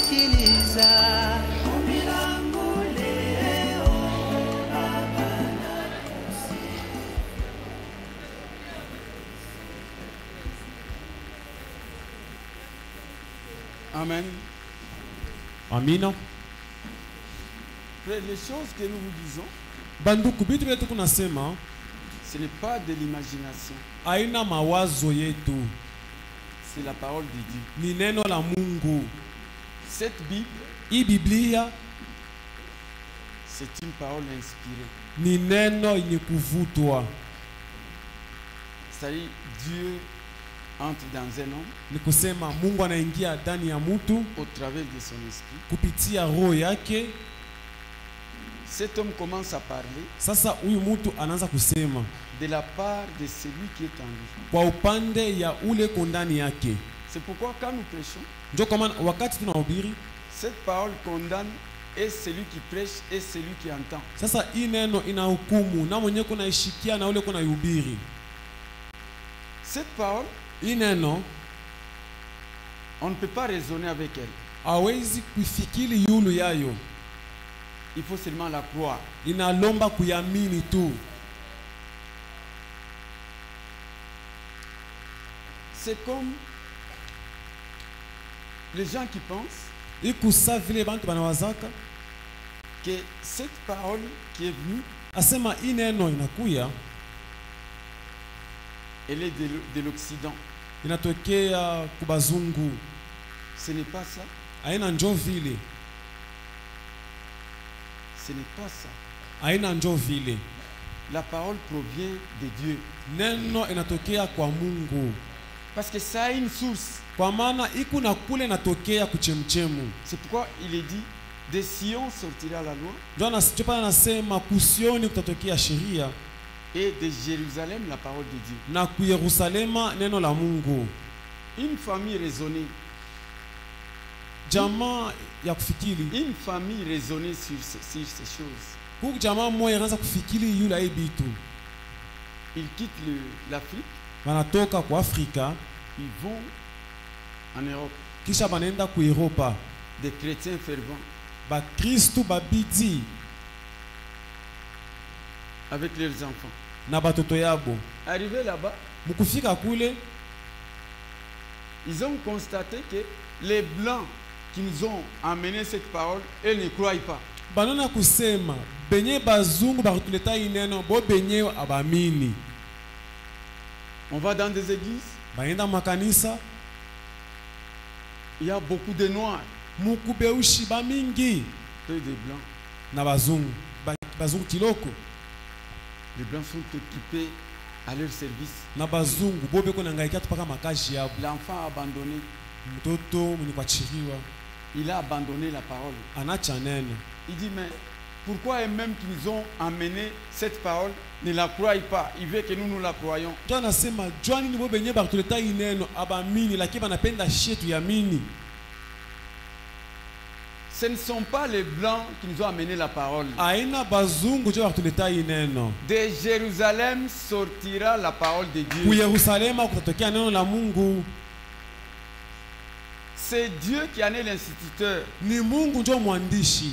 sikiliza. Amen. Amina. Les choses que nous vous disons, Banduku bitu vile tuko nasema ce n'est pas de l'imagination. haina mawazo yetu, C'est la parole de Dieu. ni neno la Mungu. Cette Bible, Hii Biblia c'est une parole inspirée. ni neno yenye kuvutwa. C'est-à-dire, Dieu entre dans un homme Ni kusema Mungu anaingia ndani ya mtu au travers de son esprit. kupitia roho yake. Cet homme commence à parler Sasa huyu mtu anaanza kusema de la part de celui qui est en lui. kwa upande ya ule ko ndani yake. C'est pourquoi quand nous prêchons, Ndio kwa maana wakati tunahubiri cette parole condamne et celui qui prêche et celui qui entend. sasa, hii neno inahukumu na mwenyewe kunaishikia na ule kunaihubiri. Cette parole, Hii neno on ne peut pas raisonner avec elle. hawezi kufikiri yulu yayo, Il faut seulement la croire. inalomba kuyamini tu. C'est comme les gens qui pensent Ikusa vile bantu banawazaka que cette parole qui est venue, asema hii neno inakuya elle est de l'Occident. inatokea kubazungu. Ce n'est pas ça. Haina njo vile, Ce n'est pas ça. haina njo vile. La parole provient de Dieu. Neno inatokea kwa Mungu, Parce que ça a une source. kwa maana iku na kule inatokea kuchemchemu. C'est pourquoi il est dit, de Sion sortira la loi Ndio pale anasema kusioni kutatokea sheria et de Jérusalem la parole de Dieu. na ku Yerusalema neno la Mungu. Une famille raisonnée, Jamaa ya kufikiri une famille raisonnée sur ces choses. huku, jamaa moja anaanza kufikiri yule hii bitu, Ils quittent l'Afrique, wanatoka kwa Afrika ils vont en Europe. kisha banaenda ku Europa. Des chrétiens fervents Bakristu babidi avec leurs enfants. na batoto yabo, Arrivés là-bas, mukufika kule ils ont constaté que les Blancs qui nous ont amené cette parole, eux ne croient pas. banona kusema benye bazungu bakutuleta hii neno bo benye abamini. On va dans des églises, Baenda makanisa il y a beaucoup de Noirs, mukubeushi bamingi peu de Blancs. na bazungu bazungu kiloko Les Blancs sont occupés à leur service. na bazungu bobe ko nangaikia tupaka makazi yabo. L'enfant a abandonné, Mtoto mwenye kuachiliwa il a abandonné la parole. anacha neno. Il dit, mais pourquoi eux-mêmes qui nous ont amené cette parole ne la croient pas? Il veut que nous la croyons. Ndio anasema jua nini bo benye bakutuleta hii neno abamini, lakini banapenda shie tuyamini. Ce ne sont pas les Blancs qui nous ont amené la parole. Aina bazungu ndio bakutuleta hii neno. De Jérusalem sortira la parole de Ku Dieu. Yerusalema kutatokea neno la Mungu. C'est Dieu qui en est l'instituteur. Ni Mungu ndio mwandishi.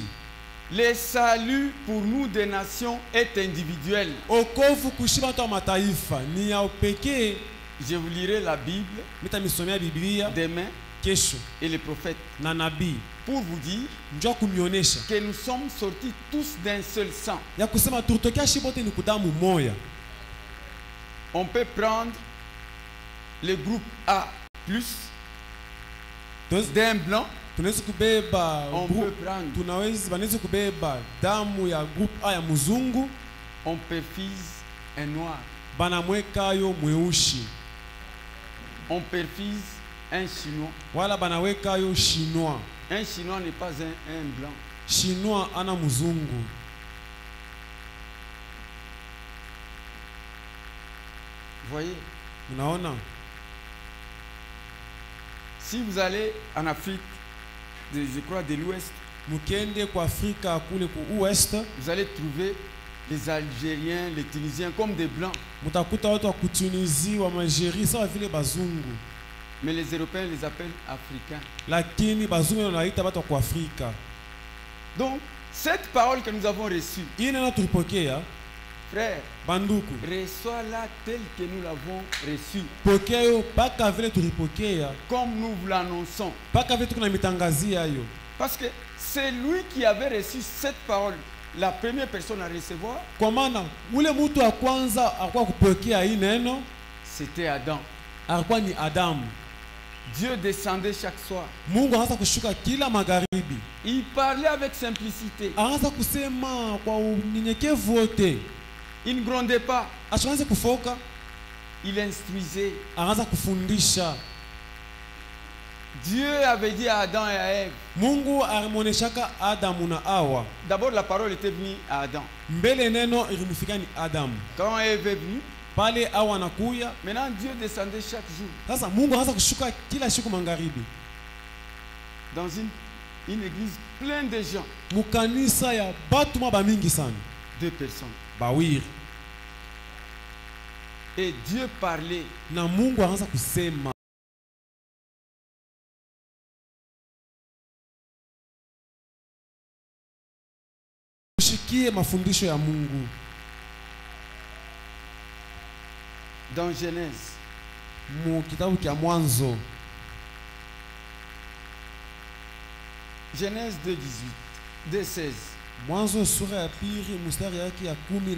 Le salut pour nous des nations est individuel. Okovu kushiba watu wa mataifa ni ya pekee. Je vous lirai la Bible Mitamisomea Biblia demain kesho et les prophètes na nabii pour vous dire njoo kumionesha que nous sommes sortis tous d'un seul sang. ya kusema tutokea shibote ni kudamu moya. On peut prendre le groupe A plus d'un blanc. Tunaweza kubeba On peut prendre banaweza kubeba damu ya group A ya mzungu, on perfise un noir. banamwekayo mweushi, On perfise un chinois. wala banawekayo chinois. Un chinois n'est pas un blanc. Chinois ana mzungu. Voyez, Unaona, si vous allez en Afrique, je crois de l'Ouest, mukende kwa Afrika kule ku West, vous allez trouver les Algériens, les Tunisiens comme des blancs. mutakuta watu wa Tunisie, wa Algeria sawa vile bazungu. Mais les Européens les appellent Africains. lakini bazungu wanaita watu wa Afrika. Donc, cette parole que nous avons reçue, Hii neno tulipokea, frère, banduku, reçois-la telle que nous l'avons reçue, pokea hiyo paka vile tulipokea, comme nous vous l'annonçons. paka vile tuko mitangazia hiyo. Parce que c'est lui qui avait reçu cette parole, la première personne à recevoir, Kwa maana ule mtu wa kwanza alikuwa kupokea hii neno c'était Adam. alikuwa ni Adamu. Dieu descendait chaque soir. Mungu anaanza kushuka kila magharibi, Il parlait avec simplicité. anaanza kusema kwa unyenyekevu wote, Il ne grondait pas. asianze kufoka, Il instruisait. anaanza kufundisha. Dieu avait dit à Adam et à Ève. Mungu alimwoneshaka Adamu na Hawa. D'abord, la parole était venue à Adam. Mbele neno ilimfika ni Adamu, Quand Ève est venue, pale Hawa anakuya. maintenant Dieu descendait chaque jour Sasa Mungu anaanza kushuka kila siku magharibi, dans une église pleine de gens, mukanisa ya batu maba mingi sana, 2 personnes. bawiri, Et Dieu parlait. na Mungu anaanza kusema. Ushikie mafundisho ya Mungu. Dans Genèse, Mu kitabu cha Mwanzo, Genèse 2, 18, 2, 16. Mwanzo sura ya pili mstari yake ya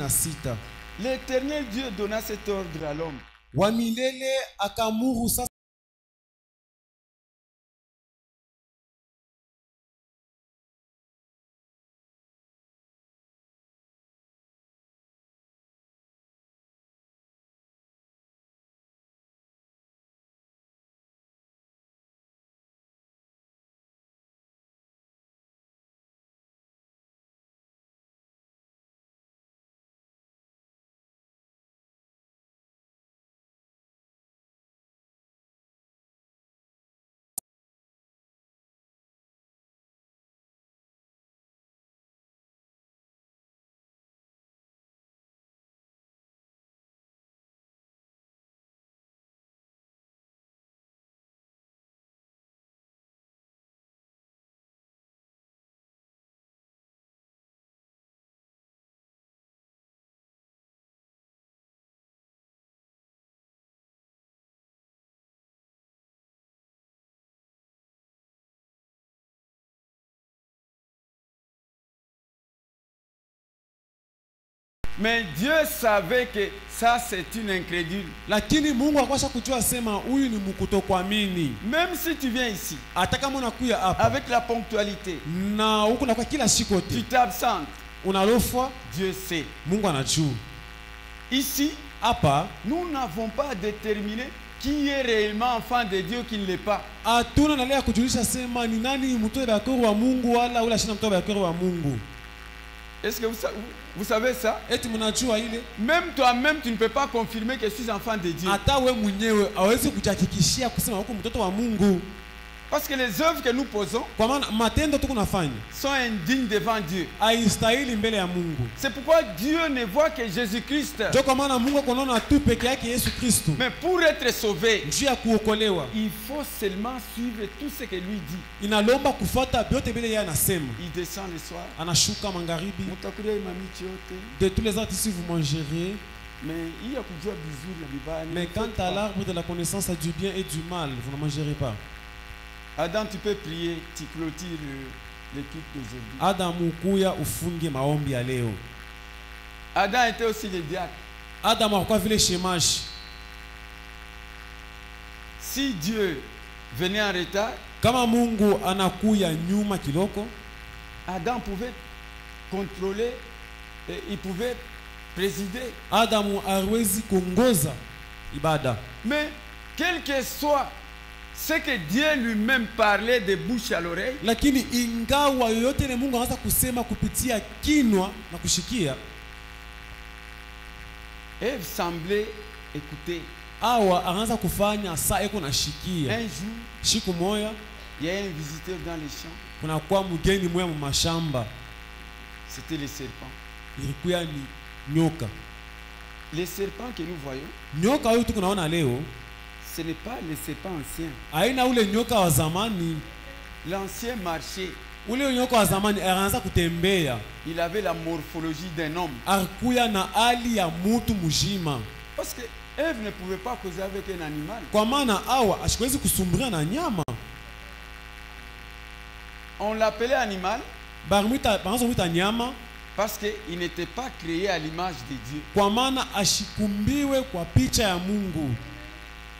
16. L'Éternel Dieu donna cet ordre à l'homme. Wa milele akamuru sasa Mais Dieu savait que ça c'est une incrédule. lakini Mungu akwasha kujua sema huyu ni mkutokuamini. Même si tu viens ici Hata kama unakuya hapa avec la ponctualité, na huko na kwa kila siku tu yote t'absentes, unalofwa, Dieu sait. Mungu anajua. Ici, Hapa nous n'avons pas déterminé qui est réellement enfant de Dieu, qui ne l'est pas. hatuna na leo kujulisha sema ni nani mtoto bakoro wa Mungu wala ule ashina mtoto bakoro wa Mungu. Est-ce que vous savez ça? Eti mnajua ile? Même toi-même, tu ne peux pas confirmer que je suis enfant de Dieu. Hata we mwenyewe hawezi kujihakikishia kusema huko mtoto wa Mungu, Parce que les œuvres que nous posons kwa maana matendo tuko nafanya sont indignes devant Dieu. haistahili mbele ya Mungu. C'est pourquoi Dieu ne voit que Jésus-Christ. Ndio kwa maana Mungu akonaona tu peke yake Yesu Kristo. Mais pour être sauvé, Njia ya kuokolewa il faut seulement suivre tout ce que lui dit. inalomba kufuata vyote vile yeye anasema. Il descend le soir. Anashuka magharibi. Mutakuria imamichi yote. De tous les artistes vous mangerez, Mais il y a kujua vizuri na vibaya. mais quant à l'arbre de la connaissance du bien et du mal, vous ne mangerez pas. Adam, tu peux prier, tu clôtures l'équipe d'aujourd'hui. Adamu kuya ufunge maombi ya leo. Adam était aussi le diacre. Adamu alikuwa vile shemashi. Si Dieu venait en retard, Kama Mungu anakuya nyuma kiloko, Adam pouvait contrôler, et il pouvait présider. Adamu hawezi kuongoza ibada. Mais quel que soit ce que Dieu lui-même parlait de bouche à l'oreille, Lakini ingawa yoyote ile Mungu anaanza kusema kupitia kinwa na kushikia, Ève semblait écouter. Hawa anaanza kufanya saa eko na shikia. Un jour, Siku moya il y a un visiteur dans les champs. kuna kwa mgeni moya mu mashamba, C'était le serpent. ilikuwa ni nyoka. Les serpents que nous voyons, Nyoka huyu tuko naona leo ce n'est pas le serpent ancien. haina ule nyoka wa zamani. L'ancien marchait. Ule nyoka wa zamani alianza kutembea, Il avait la morphologie d'un homme. alikuya na hali ya mutu mzima, Parce que Ève ne pouvait pas causer avec un animal. kwa maana Hawa ashiwezi kusumburia na nyama. On l'appelait animal Banazomwita nyama parce qu'il n'était pas créé à l'image de Dieu. kwa maana ashikumbiwe kwa picha ya Mungu.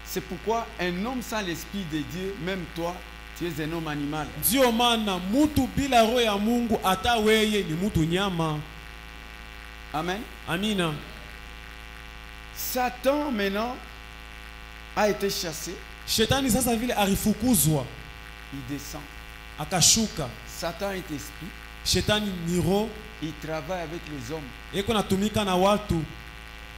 C'est pourquoi un homme sans l'esprit de Dieu, même toi, tu es un homme animal. Ndio maana mutu bila roho ya Mungu hata weye ni mutu nyama. Amen. Amina. Satan maintenant a été chassé. Shetani sasa vile alifukuzwa, Il descend. akashuka. Satan est esprit. Shetani ni roho, Il travaille avec les hommes, eko natumika na watu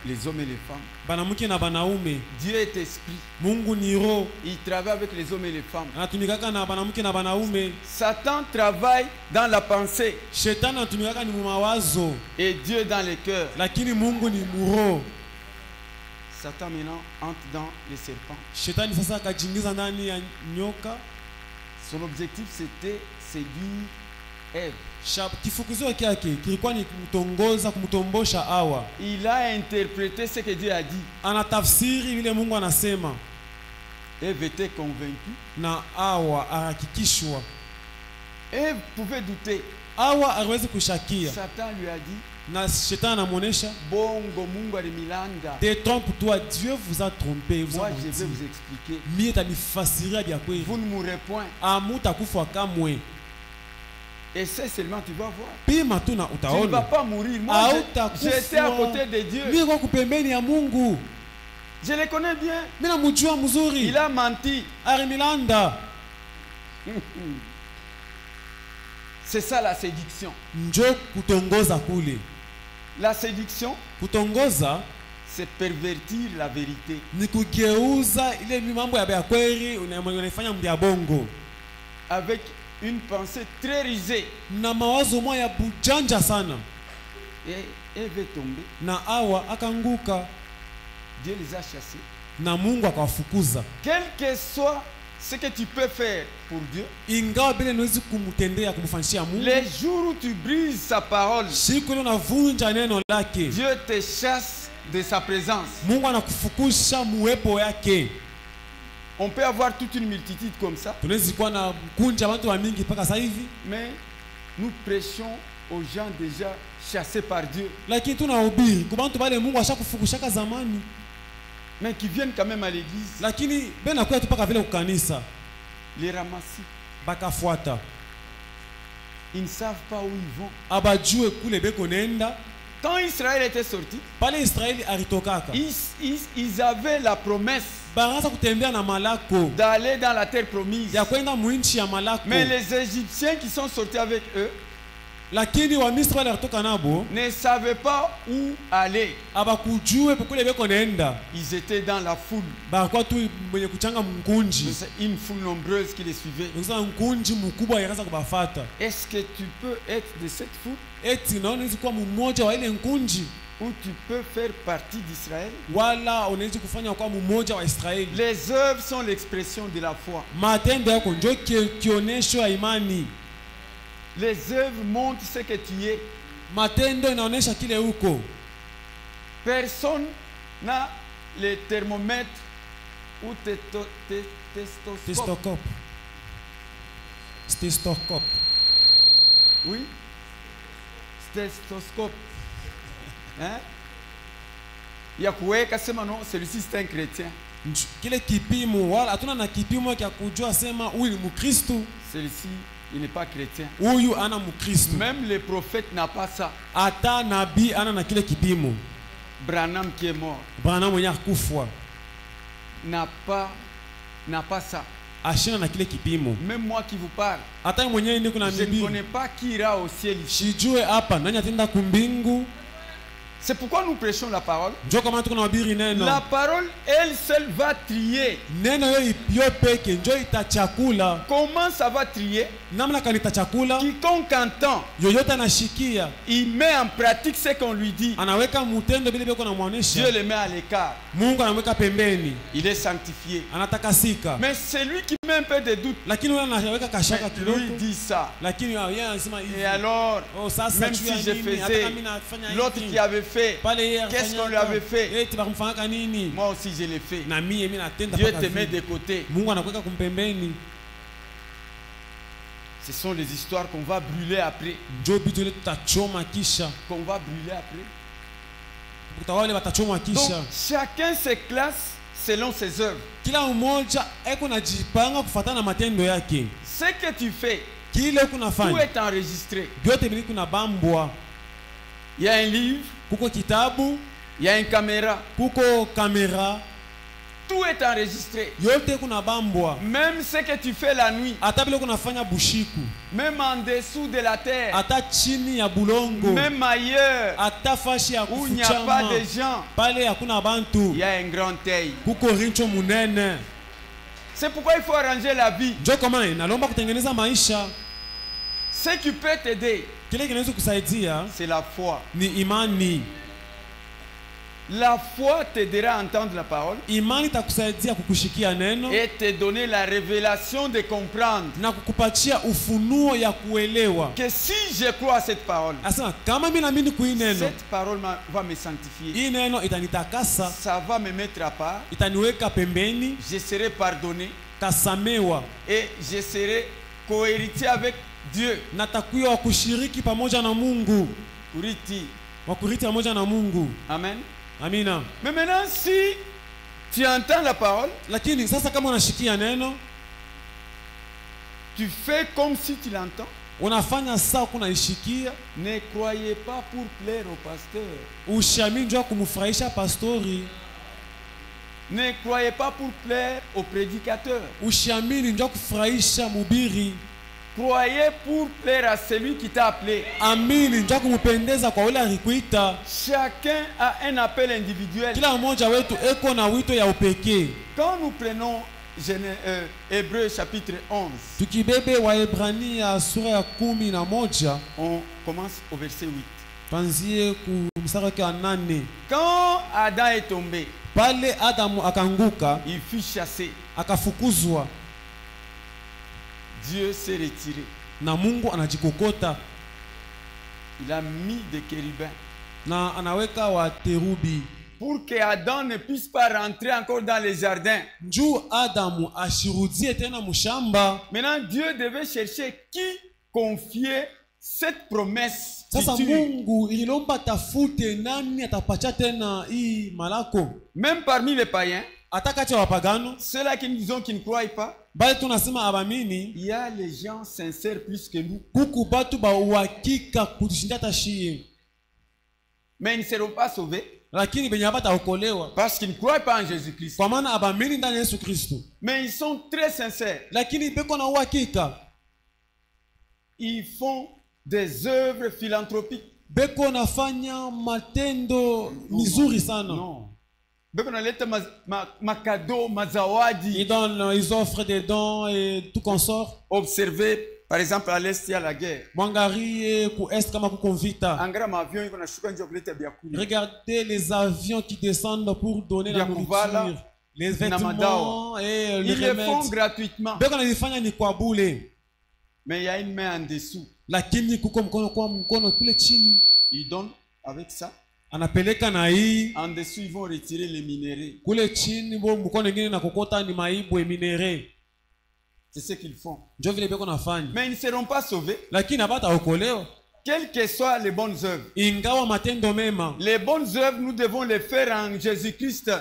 les hommes et les femmes. banamuke na banaume. Dieu est esprit. Mungu ni roho, Il travaille avec les hommes et les femmes. anatumikaka na banamuke na banaume. Satan travaille dans la pensée Shetani anatumikaka ni mumawazo, et Dieu dans les cœurs. lakini Mungu ni muroho. Satan maintenant entre dans les serpents. Shetani sasa akajingiza ndani ya nyoka. Son objectif c'était séduire Ève. Kifukuzio kyake kilikuwa ni kumtombosha Hawa. Il a interprété ce que Dieu a dit. Anatafsiri vile Mungu anasema, Ève était convaincue. na Hawa ahakikishwa. Ève pouvait douter. Hawa aliwezi kushakia, Satan lui a dit, na shetani anamuonesha, bongo Mungu alimilanga. détrompe-toi, Dieu vous a trompé, vous Moi a je vais menti. vous expliquer. Mie tanifasiria bya kweli, Vous ne mourrez point. amutakufa kamwe. Essaie seulement, tu vas voir. Pima tu na Tu ne vas utaona. pas mourir. Moi, j'étais à côté de Dieu. Mie kwa kupembeni ya Mungu, Je le connais bien. mimi namjua mzuri. Il a menti. Arimilanda. C'est ça la séduction. Njo kutongoza kule. La séduction, Kutongoza c'est pervertir la vérité. ni kugeuza ile mambo ya kweli unafanya mbya bongo Avec une pensée très rusée. na mawazo moya ya bujanja sana, Et Ève est tombée. na Hawa akanguka Dieu les a chassés. na Mungu akawafukuza. Quel que soit ce que tu peux faire pour Dieu, Ingawa bila niwezi kumtendea kumfanyishia Mungu, les jours où tu brises sa parole, siku ile unavunja neno lake, Dieu te chasse de sa présence. Mungu anakufukusha muwepo yake. On peut avoir toute une multitude comme ça, Tunaweza kuwa na kunja watu wa mingi mpaka sasa hivi, mais nous prêchons aux gens déjà chassés par Dieu, lakini tunahubiri kwa watu wale Mungu ashakufukushaka zamani, mais qui viennent quand même à l'église, lakini bena kwa tupaka vile kukanisa les ramasser. bakafuata, Ils ne savent pas où ils vont. abajue kule beko nenda. Quand Israël était sorti, Pale Israeli alitokaka, ils avaient la promesse baraanza kutembea na malako d'aller dans la terre promise. ya kwenda mwinchi ya malako, Mais les Égyptiens qui sont sortis avec eux lakini Wamisri wale walitoka nabo ne savaient pas où aller. abakujue kule beko nenda, Ils étaient dans la foule. bakakuwa tu mwenye kuchanga mkunji, C'est une foule nombreuse qui les suivait. nikusa mkunji mkubwa yakaanza kubafata. Est-ce que tu peux être de cette foule Eti naona hizi kuwa mmoja wa ile nkunji, ou tu peux faire partie d'Israël? wala unaweza kufanya kwa mmoja wa Israeli. Les œuvres sont l'expression de la foi. Matendo yako ndio kionesho ya imani. Les œuvres montrent ce que tu es. Matendo inaonesha kile huko. Personne n'a le thermomètre ou testoscope. Stethoscope. Stethoscope. Oui. Stethoscope. Hein? Ya kuweka sema non, celui-ci c'est un chrétien. Kile kipimo, wala hatuna na kipimo cha kujua sema huyu ni Mkristo, Celui-ci, il n'est pas chrétien. huyu ana Mkristo. Même le prophète n'a pas ça. Hata nabii ana na kile kipimo. Branham qui est mort Bwana mwenye akufwa n'a pas ça. ashina na kile kipimo. Même moi qui vous parle, Hata mwenyewe niko na je ne nabii, connais pas qui ira au ciel ici. sijue hapa nani atenda kumbingu. C'est pourquoi nous prêchons la parole. Njo kama tuko na hubiri neno. La parole, elle seule va trier. Neno yo peke njo itachakula. Comment ça va trier? Namna kani itachakula. Quiconque entend, Yoyote anashikia. il met en pratique ce qu'on lui dit. Anaweka mutendo bile beko na muonesha. Dieu le met à l'écart. Mungu anamweka pembeni. Il est sanctifié. Anatakasika. Mais celui qui met un peu de doute, Lakini yule anaweka kashaka kidogo. lui dit ça. Lakini yeye anasema hivi. Et alors, Oh, sasa même si je faisais, l'autre qui avait fait, qu'est-ce qu'on lui avait fait? Moi aussi je l'ai fait. Dieu te met de côté. Ce sont les histoires qu'on va brûler après. Qu'on va brûler après. Donc chacun se classe selon ses œuvres. Ce que tu fais, tout est enregistré. Il y a un livre, il y a une caméra. Tout est enregistré. Même ce que tu fais la nuit. Même en dessous de la terre. Même ailleurs. Où il n'y a pas de gens. Il y a un grand œil. C'est pourquoi il faut arranger la vie. Ce qui peut t'aider, c'est la foi. La foi t'aidera à entendre la parole et te donner la révélation de comprendre que si je crois à cette parole, cette parole va me sanctifier, ça va me mettre à part, je serai pardonné et je serai cohéritier avec Dieu. Amen. Amina. Mais maintenant, si tu entends la parole, tu fais comme si tu l'entends. Ne croyez pas pour plaire au pasteur. Ne croyez pas pour plaire au prédicateur. Croyez pour plaire à celui qui t'a appelé. Chacun a un appel individuel. Quand nous prenons Hébreux chapitre 11, on commence au verset 8. Quand Adam est tombé, il fut chassé. Dieu s'est retiré. Il a mis des chérubins pour que Adam ne puisse pas rentrer encore dans les jardins. Maintenant, Dieu devait chercher qui confier cette promesse. Même parmi les païens, ceux-là qui nous disent qu'ils ne croient pas, il y a les gens sincères plus que nous. Mais ils ne seront pas sauvés parce qu'ils ne croient pas en Jésus-Christ. Mais ils sont très sincères. Ils font des œuvres philanthropiques. Non. Ils offrent des dons et tout consort. Observez, par exemple, à l'Est, il y a la guerre. Regardez les avions qui descendent pour donner la nourriture, les vêtements et les remèdes. Ils le font gratuitement. Mais il y a une main en dessous. Ils donnent avec ça. En dessous, ils vont retirer les minéraux. C'est ce qu'ils font. Mais ils ne seront pas sauvés. Quelles que soient les bonnes œuvres. Les bonnes œuvres, nous devons les faire en Jésus-Christ.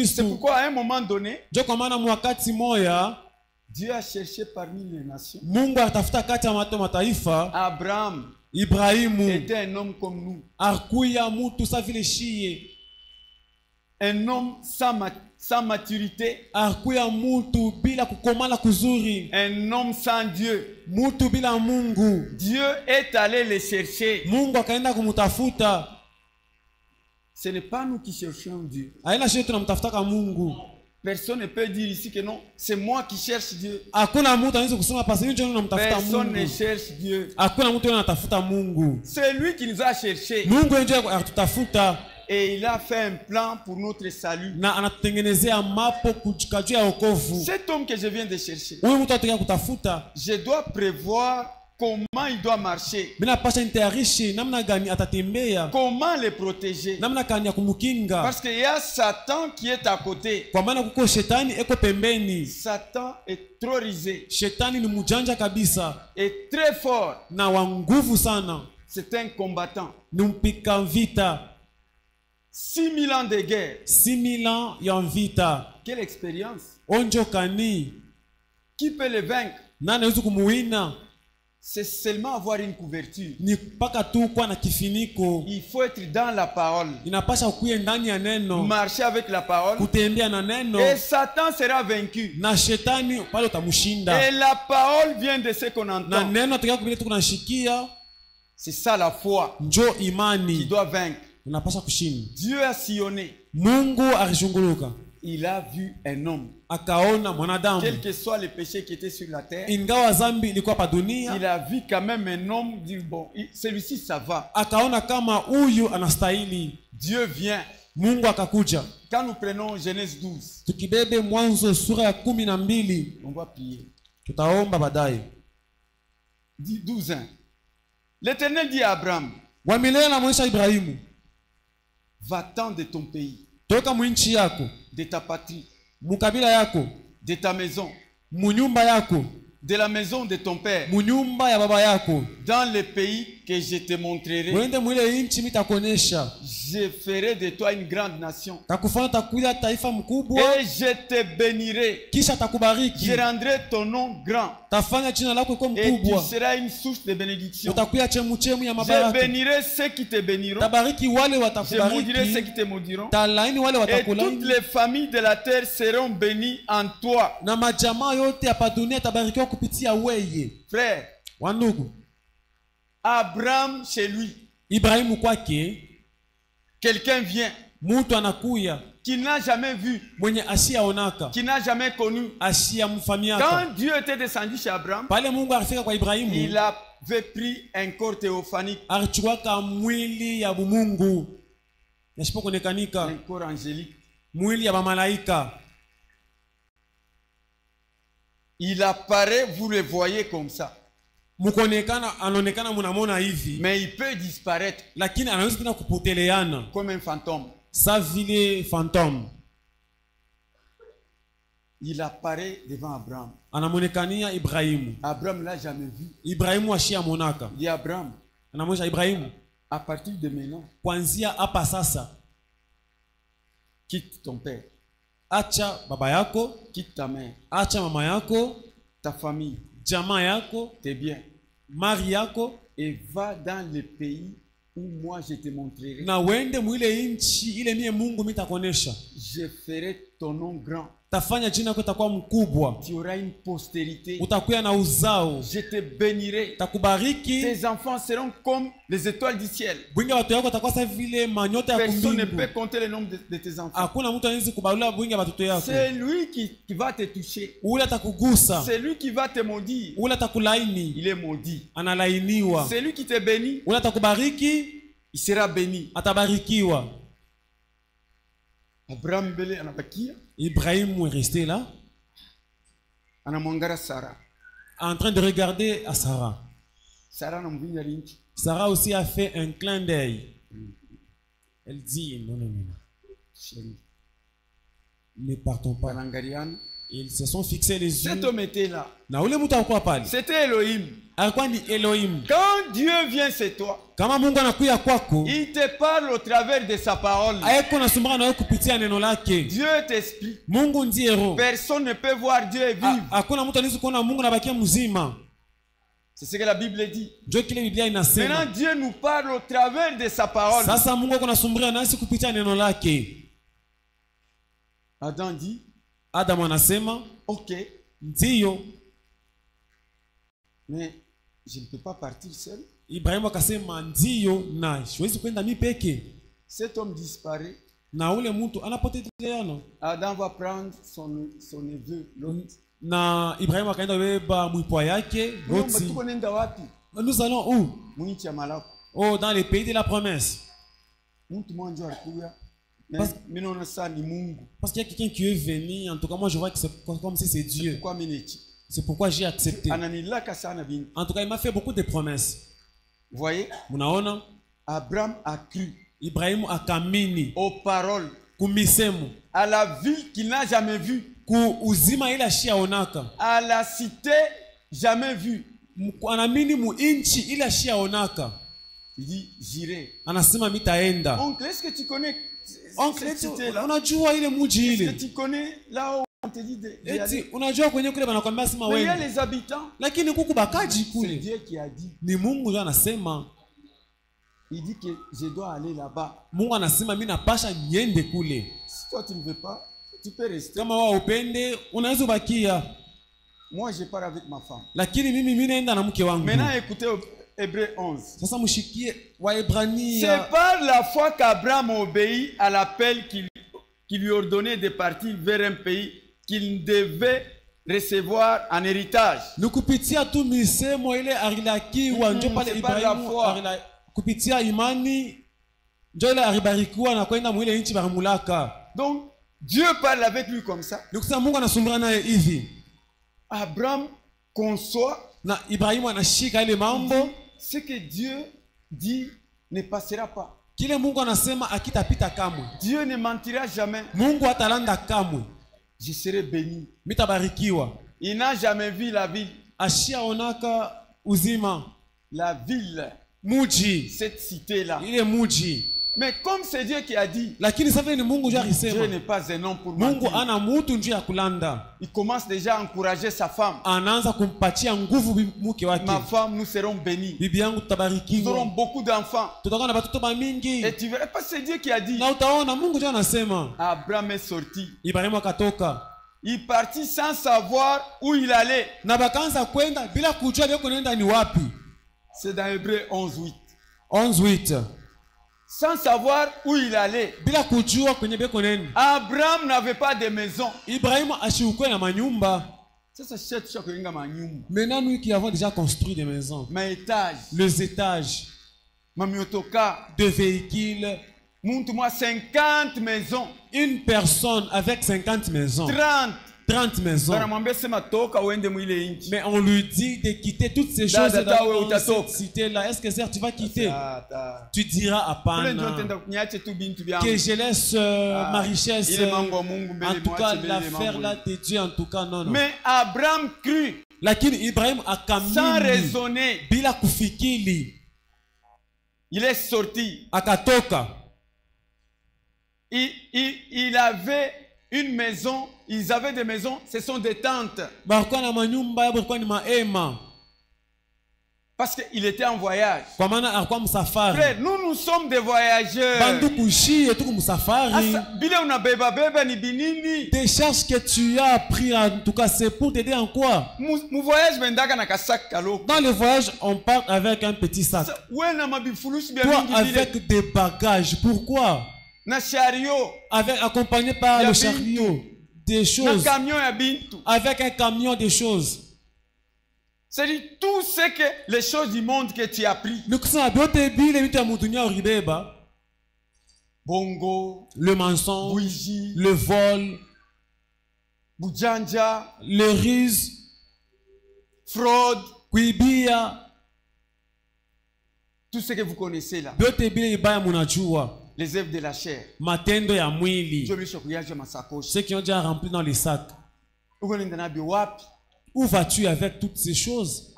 C'est pourquoi à un moment donné, Dieu a cherché parmi les nations. Abraham était un homme comme nous. Un homme sans maturité. Akuya mutu bila kukomala kuzuri. Un homme sans Dieu. Mutu bila Mungu. Dieu est allé le chercher. Mungu akaenda kumutafuta. Ce n'est pas nous qui cherchons Dieu. Haina sisi tunamtafutaka Mungu. Personne ne peut dire ici que non, c'est moi qui cherche Dieu. Hakuna mtu anaweza kusema pasi nje tunamtafuta Mungu. Personne ne cherche Dieu. Hakuna mtu anatafuta Mungu. C'est lui qui nous a cherché. Mungu ndiye atutafuta. Et il a fait un plan pour notre salut. Na anatutengenezea mapo kujua wokovu. Cet homme que je viens de chercher. Huyu mtu atakaye kutafuta. Je dois prévoir comment il doit marcher. Mina pasha nitayarishi namna gani atatembea. Comment le protéger. Namna gani ya kumukinga. Parce qu'il y a Satan qui est à côté. Kwa maana kuko shetani eko pembeni. Satan est trop rusé. Shetani ni mjanja kabisa. Est très fort. Na wa nguvu sana. C'est un combattant. Ni mpika vita. 6000 ans de guerre. 6000 ans ya vita. Quelle expérience. Onjo kani. Qui peut le vaincre? Nani anaweza kumuwina? C'est seulement avoir une couverture. Ni paka tu kwa na kifiniko. Il faut être dans la parole. Inapasha kuye ndani ya neno. Marcher avec la parole. Kutembea na neno. Et Satan sera vaincu. Na shetani pale utamushinda. Et la parole vient de ce qu'on entend. Na neno tukia kubile tukunashikia. C'est ça la foi. Njo imani. Qui doit vaincre. Unapasha kushinda. Dieu a sillonné. Mungu alishunguluka. Il a vu un homme. Akaona mwanadamu. Quel que soit le péché qui était sur la terre. Ingawa zambi ilikuwa pa dunia. Il a vu quand même un homme dit bon, celui-ci ça va. Akaona kama huyu anastahili. Dieu vient. Mungu akakuja. Quand nous prenons Genèse 12. Tukibebe Mwanzo sura ya 12. On va prier. Tutaomba baadaye. 12. L'Éternel dit à Abraham. Wamilele na mwesha Ibrahimu. Va-t'en de ton pays. Toka mwinchi yako. De ta patrie. Mukabila yako. De ta maison. Munyumba yako. De la maison de ton père. Munyumba ya baba yako. Dans le pays que je te montrerai. Wende mwile inchi mitakuonesha. Je ferai de toi une grande nation. Takufanya takuya taifa mkubwa. Et je te bénirai. Kisha takubariki. Je rendrai ton nom grand. Tafanya jina lako kuwa et mkubwa. tu seras une source de bénédiction. Utakuya chemuchemu ya mabaraka. Je bénirai ceux qui te béniront. Tabariki wale watakubariki. Je maudirai ceux qui te maudiront. Talaini wale watakulaini. Et toutes les familles de la terre seront bénies en toi. Na majamaa yote hapa dunia tabarikiwa kupitia weye. Frère. Wandugu. Abraham chez lui. Ibrahimu kwake. Quelqu'un vient. Mutu anakuya. Qui n'a jamais vu. Mwenye ashia onaka. Qui n'a jamais connu. Ashia mfamiaka. Quand Dieu était descendu chez Abraham. Pale Mungu alifika kwa Ibrahimu. Il avait pris un corps théophanique. Alichukua mwili ya bumungu. Yasipokonekanika. Un corps angélique. Mwili ya bamalaika. Il apparaît, vous le voyez comme ça. Mukonekana anaonekana mnamona hivi. Mais il peut disparaître. Lakini anaweza tena kupoteleana. Comme un fantôme. Sa vile fantôme. Il apparaît devant Abraham. Anamonekania Ibrahimu. Abraham l'a jamais vu. Ibrahimu ashia monaka. Il dit Abraham. Anamwambia Ibrahimu. À partir de maintenant. Kuanzia hapa sasa. Quitte ton père. Acha baba yako. Quitte ta mère. Acha mama yako. Ta famille. Jamaa yako. Tes biens. Mari yako. Et va dans le pays où moi je te montrerai. Na wende mwile inchi ile mie Mungu mitakonesha. Je ferai ton nom grand. Tafanya jina lako litakuwa mkubwa. Tu auras une postérité. Utakuwa na uzao. Je te bénirai. Takubariki. Tes enfants seront comme les étoiles du ciel. Bwinga watu yako watakuwa sawa vile manyota ya kumbingu. Personne ne peut compter le nombre de tes enfants. Hakuna mtu anaweza kubalua bwinga watoto yako. C'est lui qui va te toucher. Ule atakugusa. C'est lui qui va te maudire. Ule atakulaini. Il est maudit. Analainiwa. C'est lui qui te bénit. Ule atakubariki. Il sera béni. Atabarikiwa. Abraham bele anabakia. Ibrahim est resté là. Anamwangara Sarah. En train de regarder à Sarah. Sarah anamvinya linki. Sarah aussi a fait un clin d'œil. Elle dit non, non, non. Chérie. Ne partons pas. Anangariana. Ils se sont fixés les yeux. Cet homme était là. Na ule mtu alikuwa pale. C'était Elohim. Alikuwa ni Elohim. Quand Dieu vient chez toi, kama Mungu anakuja kwako, il te parle au travers de sa parole. Haiko nasumbana nawe kupitia neno lake. Dieu t'explique. Mungu ndiye roho. Personne ne peut voir Dieu et vivre. Hakuna mtu anaweza kuona Mungu na bakia mzima. C'est ce que la Bible dit. Ndio kile Biblia inasema. Maintenant Dieu nous parle au travers de sa parole. Sasa Mungu anasumbria nasi kupitia neno lake. Adam dit, Adam anasema, ok, ndiyo, mais je ne peux pas partir seul. Ibrahimu akasema ndiyo na siwezi kwenda mimi peke. Cet homme disparaît. Na ule mtu anapoteana. Adam va prendre son neveu Lot. Na Ibrahimu akaenda beba mwipwa yake Lot. Nous allons où? Oh, dans le pays de la promesse. Parce qu'il y a quelqu'un qui est venu, en tout cas moi je vois que c'est comme si c'est Dieu. C'est pourquoi j'ai accepté. En tout cas il m'a fait beaucoup de promesses. Vous voyez? Abraham a cru. Ibrahim akamini aux paroles, kumisemu, à la ville qu'il n'a jamais vue, uzima ila shia onaka, à la cité jamais vue, anamini mu inchi ila shia onaka. Il dit j'irai. Anasema mitaenda. Oncle, est-ce que tu connais cette cité là? Unajua ile muji ile? Est-ce que tu connais là où on te dit de aller? Unajua kwenye kule banakwambia sema wewe. Il y a les habitants. Lakini kuku bakaji kule. C'est Dieu qui a dit. Ni Mungu ndiye anasema. Il dit que je dois aller là-bas. Mungu anasema mimi napasha niende kule. Si toi tu ne veux pas, tu peux rester. Kama wewe upende, unaweza ubakia. Moi je pars avec ma femme. Lakini mimi naenda na mke wangu. Maintenant écoutez Hébreux 11. Sasa mshikie Waebrania. C'est par la foi qu'Abraham obéit à l'appel qui lui ordonnait de partir vers un pays qu'il devait recevoir en héritage. Nukupitia tu misemo ile arilakiwa ndio pale Ibrahimu kupitia imani ndio ile aribarikiwa na kwenda mwile nchi baramulaka. Donc Dieu parle avec lui comme ça. Nikusa Mungu anasumbana naye hivi. Abraham conçoit na Ibrahimu anashika ile mambo. Ce que Dieu dit ne passera pas. Kile Mungu anasema akitapita kamwe. Dieu ne mentira jamais. Mungu hatalanda kamwe. Je serai béni. Mitabarikiwa. Il n'a jamais vu la ville. Ashia onaka uzima. La ville. Muji. Cette cité là. Ile muji. Mais comme c'est Dieu qui a dit. Lakini sasa ni Mungu ndiye alisema. Dieu n'est pas un homme pour mentir. Mungu ana mtu njia ya kulanda. Il commence déjà à encourager sa femme. Anaanza kumpatia nguvu mke wake. Ma femme, nous serons bénis. Bibi yangu tutabarikiwa. Nous aurons beaucoup d'enfants. Tutakuwa na watoto mingi. Et tu verras pas, c'est Dieu qui a dit. Na utaona Mungu ndiye anasema. Abraham est sorti. Ibrahimu akatoka. Il partit sans savoir où il allait. Na bakaanza kwenda bila kujua yuko nenda ni wapi. C'est dans Hébreux 11:8. 11:8. Sans savoir où il allait. Bila kujua kwenye beko nenda. Abraham n'avait pas de maison. Ibrahimu ashiukwe na manyumba. Ça c'est chaque kuinga manyumba. Maintenant nous qui avons déjà construit des maisons. Ma étage. Les étages. Mamiotoka. De véhicules. Montre-moi 50 maisons. Une personne avec 50 maisons. 30 maisons. Mais on lui dit de quitter toutes ces choses dans cette cité-là. Est-ce que Seigneur, tu vas quitter? Tu diras à Pana que je laisse ma richesse. En tout cas, l'affaire là de Dieu, en tout cas, non. Mais Abraham crut. Lakini Ibrahim akamini. Sans raisonner. Bila kufikiri. Il est sorti. Akatoka. Il avait une maison. Ils avaient des maisons, ce sont des tentes. Parce qu'il était en voyage. Frère, nous sommes des voyageurs. Tes charges que tu as pris, en tout cas, c'est pour t'aider en quoi? Dans le voyage, on part avec un petit sac. Toi, avec des bagages. Pourquoi? Accompagné par le chariot. Des choses. Avec un camion de choses. C'est-à-dire tout ce que les choses du monde que tu as pris. Bongo, le mensonge, bougie, le vol, boujanja, le ruse, fraude, kuibia, tout ce que vous connaissez là. Les œuvres de la chair. Matendo ya mwili. Ceux qui ont déjà rempli dans les sacs. Où vas-tu avec toutes ces choses?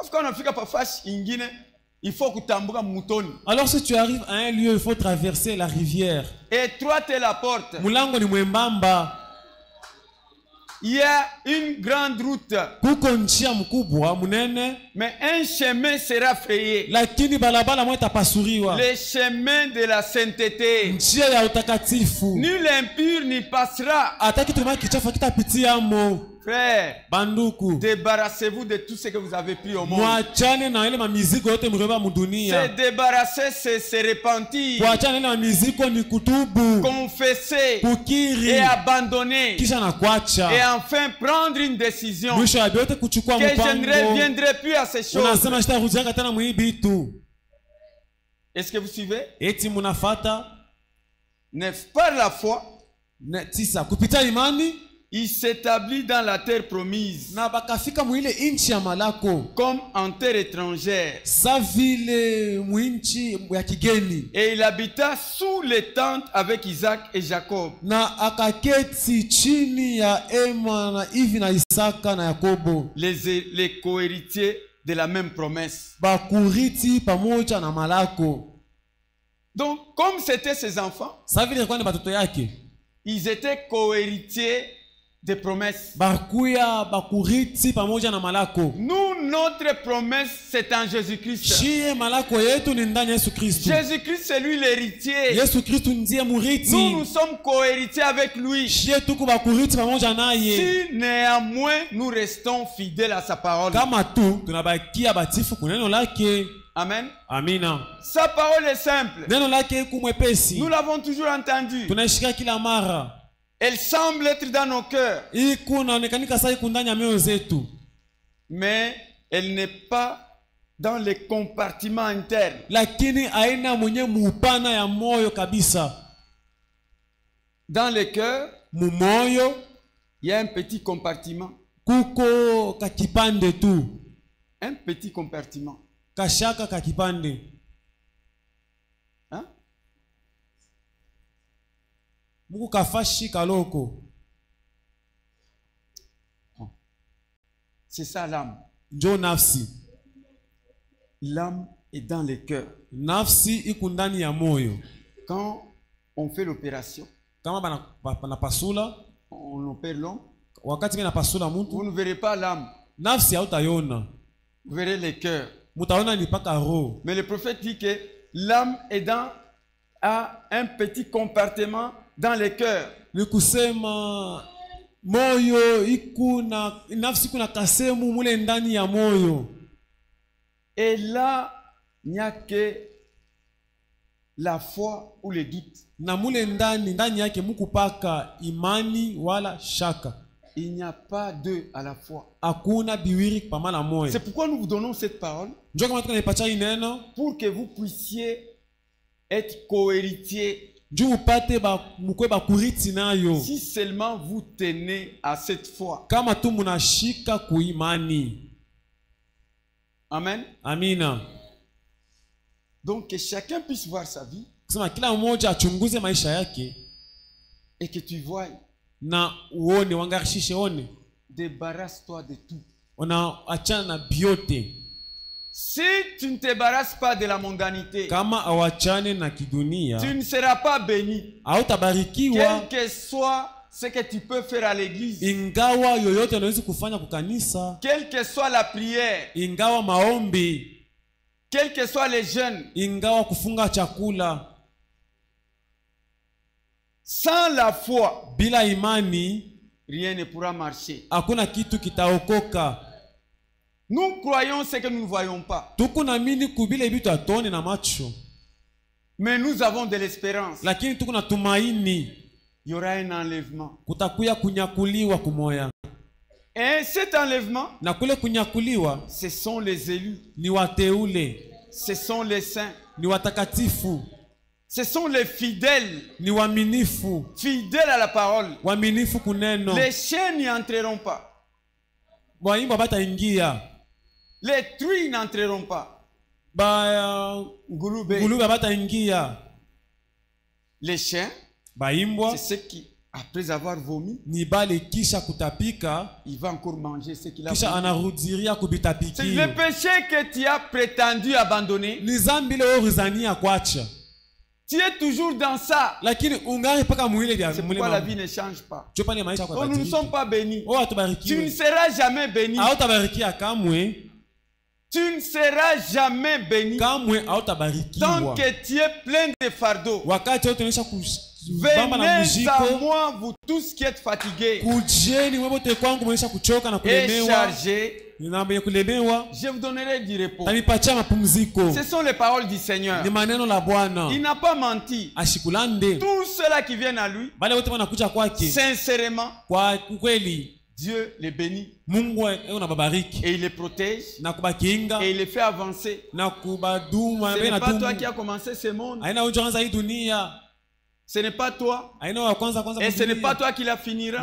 Alors si tu arrives à un lieu, il faut traverser la rivière. Étroite est la porte. Mulango ni mwembamba. Il y a une grande route. Mais un chemin sera frayé. Le chemin de la sainteté. Nul impur n'y passera. Frère, débarrassez-vous de tout ce que vous avez pris au monde. Se débarrasser, c'est se repentir, confesser et abandonner. Et enfin prendre une décision que je ne reviendrai plus à ces choses. Est-ce que vous suivez? Par la foi, il s'établit dans la terre promise comme en terre étrangère. Et il habita sous les tentes avec Isaac et Jacob. Les cohéritiers de la même promesse. Donc, comme c'était ses enfants, ils étaient cohéritiers des promesses. Nous, notre promesse, c'est en Jésus-Christ. Jésus-Christ, c'est lui l'héritier. Nous sommes co-héritiers avec lui. Si néanmoins nous restons fidèles à sa parole. Amen. Amina. Sa parole est simple. Nous l'avons toujours entendu. Elle semble être dans nos cœurs. Mais elle n'est pas dans les compartiments internes. Dans le cœur, il y a un petit compartiment. Un petit compartiment. Hein? C'est ça l'âme. L'âme est dans le cœur. Quand on fait l'opération, on opère l'homme, vous ne verrez pas l'âme. Vous verrez le cœur. Mais le prophète dit que l'âme est a un petit compartiment dans le cœur. Et là, il n'y a que la foi ou le doute. Il n'y a pas deux à la fois. C'est pourquoi nous vous donnons cette parole. Pour que vous puissiez être co-héritier. Si seulement vous tenez à cette foi. Amen. Amina. Donc que chacun puisse voir sa vie. Et que tu voies. Débarrasse-toi de tout. Si tu ne te débarrasses pas de la mondanité, tu ne seras pas béni. Quel que soit ce que tu peux faire à l'église, quelle que soit la prière, quels que soient les jeûnes, sans la foi, rien ne pourra marcher. Nous croyons ce que nous ne voyons pas. Mais nous avons de l'espérance. Il y aura un enlèvement. Et cet enlèvement, ce sont les élus. Ce sont les saints. Ce sont les fidèles. Fidèles à la parole. Les chiens n'y entreront pas. Les truies n'entreront pas. Les chiens, c'est ceux qui, après avoir vomi, il va encore manger ce qu'il a vomi. C'est le péché que tu as prétendu abandonner. Tu es toujours dans ça. C'est pourquoi la vie ne change pas. Nous ne sommes pas bénis. Tu ne seras jamais béni. Tu ne seras jamais béni tant que tu es plein de fardeaux. Venez à moi, vous tous qui êtes fatigués et chargés. Je vous donnerai du repos. Ce sont les paroles du Seigneur. Il n'a pas menti. Tous ceux-là qui viennent à lui, sincèrement, Dieu les bénit et il les protège et il les fait avancer. Ce n'est pas toi qui as commencé ce monde. Ce n'est pas toi. Et ce n'est pas toi qui la finira.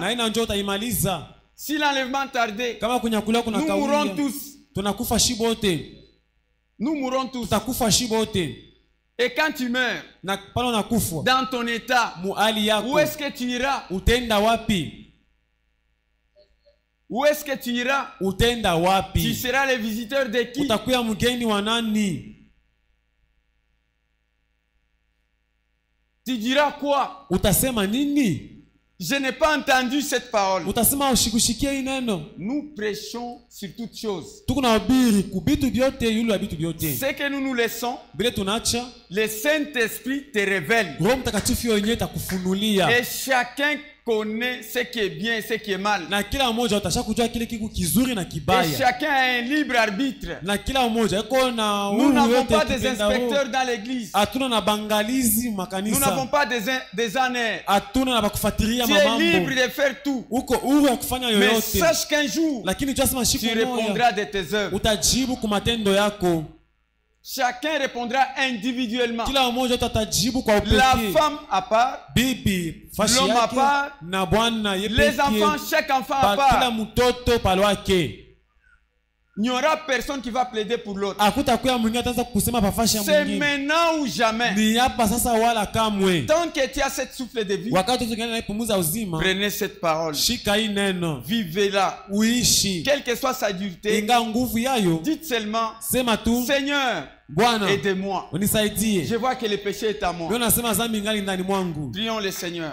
Si l'enlèvement tardait, nous mourrons tous. Nous mourrons tous. Et quand tu meurs, dans ton état, où est-ce que tu iras? Où est-ce que tu iras? Tu seras le visiteur de qui? Tu diras quoi? Je n'ai pas entendu cette parole. Nous prêchons sur toutes choses. Ce que nous nous laissons, le Saint-Esprit te révèle. Et chacun connaît ce qui est bien et ce qui est mal. Et chacun a un libre arbitre. Nous n'avons pas des inspecteurs dans l'église. Nous n'avons pas des honneurs. Tu es libre de faire tout. Mais sache qu'un jour, tu répondras de tes œuvres. Chacun répondra individuellement. La femme à part, l'homme à part, les enfants, chaque enfant à part. Il n'y aura personne qui va plaider pour l'autre. C'est maintenant ou jamais. Tant que tu as cette souffle de vie, prenez cette parole. Vivez-la. Quelle que soit sa dureté, dites seulement, Seigneur, aidez-moi. Je vois que le péché est à moi. Prions le Seigneur.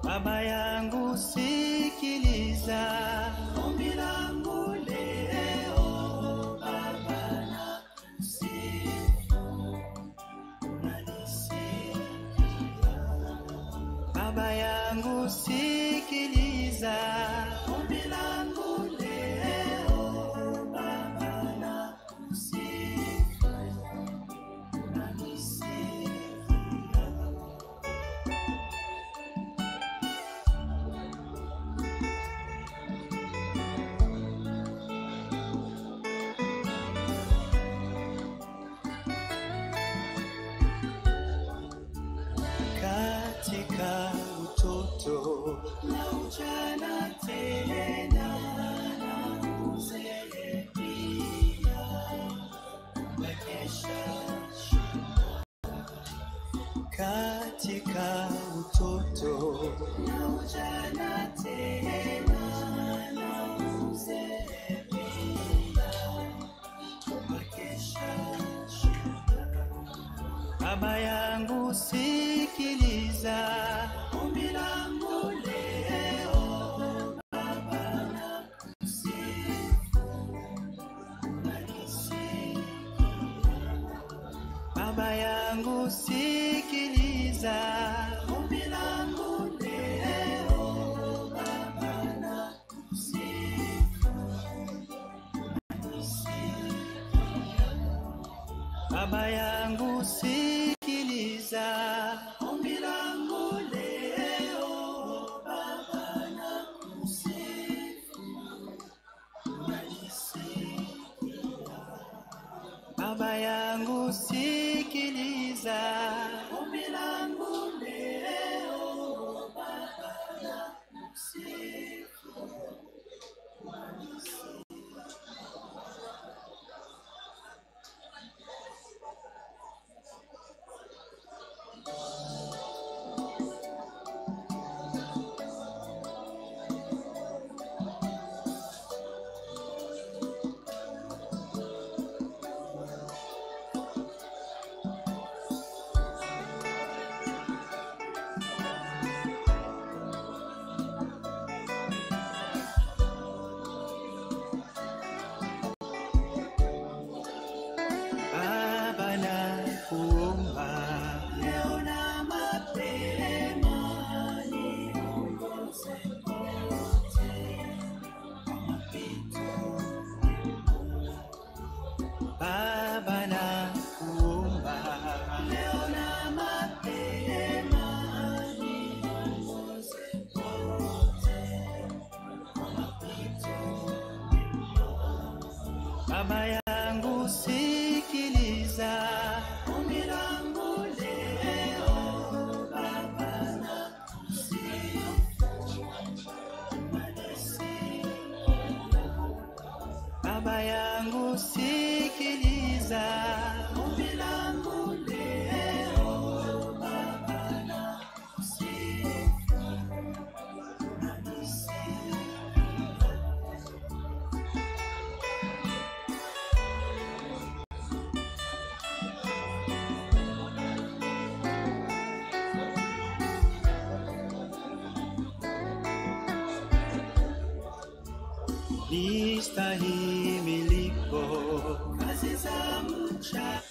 Baba yangu sikiliza, ombi langu leo, Baba nakusifu, unanisikia. Baba yangu sikiliza, ombi langu leo, Baba nakusifu, unanisikia. Katika utoto na ujana tena na uzee pia, umekesha katika utoto na ujana tena na uzee pia, umekesha. Baba yangu sikiliza, ombi langu leo, Baba nakusifu, Baba yangu sikiliza ombi langu leo, Baba nakusifu. Baba yangu sikiliza ombi langu leo, Baba nakusifu. Baba yangu sikiliza ombi langu leo, Baba nakusifu. Baba yangu sikiliza ombi langu leo, Baba nakusifu. Baba yangu sikiliza ombi langu leo, Baba nakusifu. Nistahimiliko kazi za mcha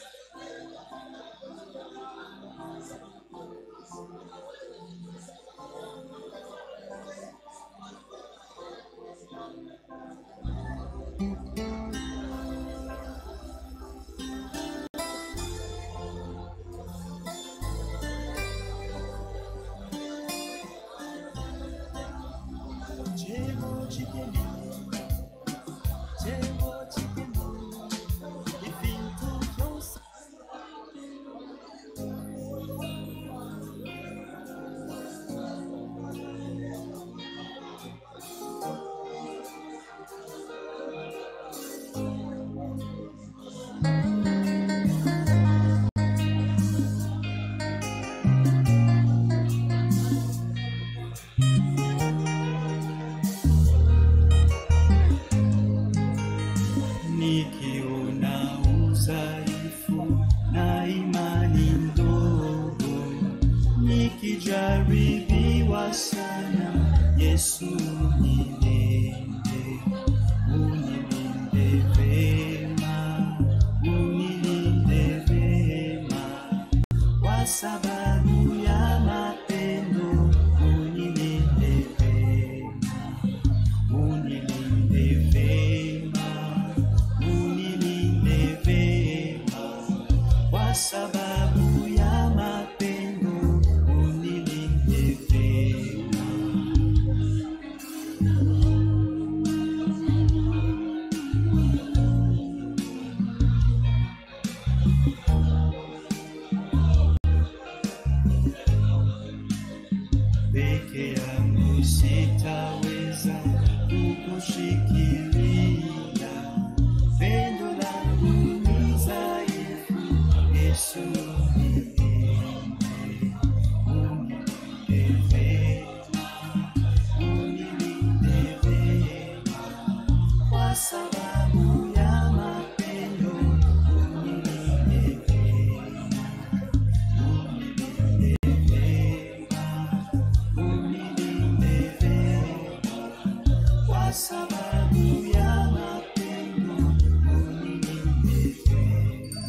nikiona udhaifu na imani ndogo, nikijaribiwa sana, Yesu unilinde, unilinde vema, unilinde vema, kwa sababu ya mapendo, unilinde vema, unilinde vema, unilinde vema, kwa sababu ya mapendo, unilinde vema. Peke yangu sitaweza kukushikilia, pendo langu ni dhaifu, Yesu unilinde, unilinde vema, unilinde vema, kwa sababu ya mapendo, unilinde vema, unilinde vema, unilinde vema, kwa sababu ya mapendo, unilinde vema.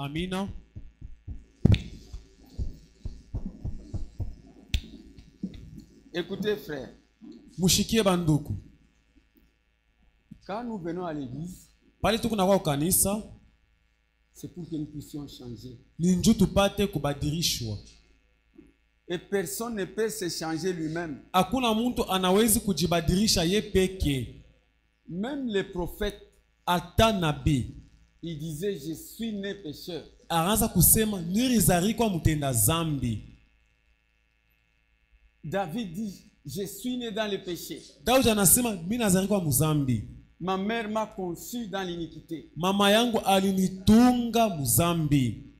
Amina. Écoutez, frère. Mushikie banduku. Quand nous venons à l'église, pale tukuna kwa kanisa, c'est pour que nous puissions changer. Ni njoo tupate kubadirishwa. Et personne ne peut se changer lui-même. Hakuna mtu anawezi kujibadilisha ye peke. Même les prophètes, ata nabii, il disait je suis né pécheur. Araanza kusema nilizaliwa mtenda zambi. David dit je suis né dans le péché. Daudi anasema mimi nazaliwa mzambi. Ma mère m'a conçu dans l'iniquité. Mama yangu alinitunga mzambi.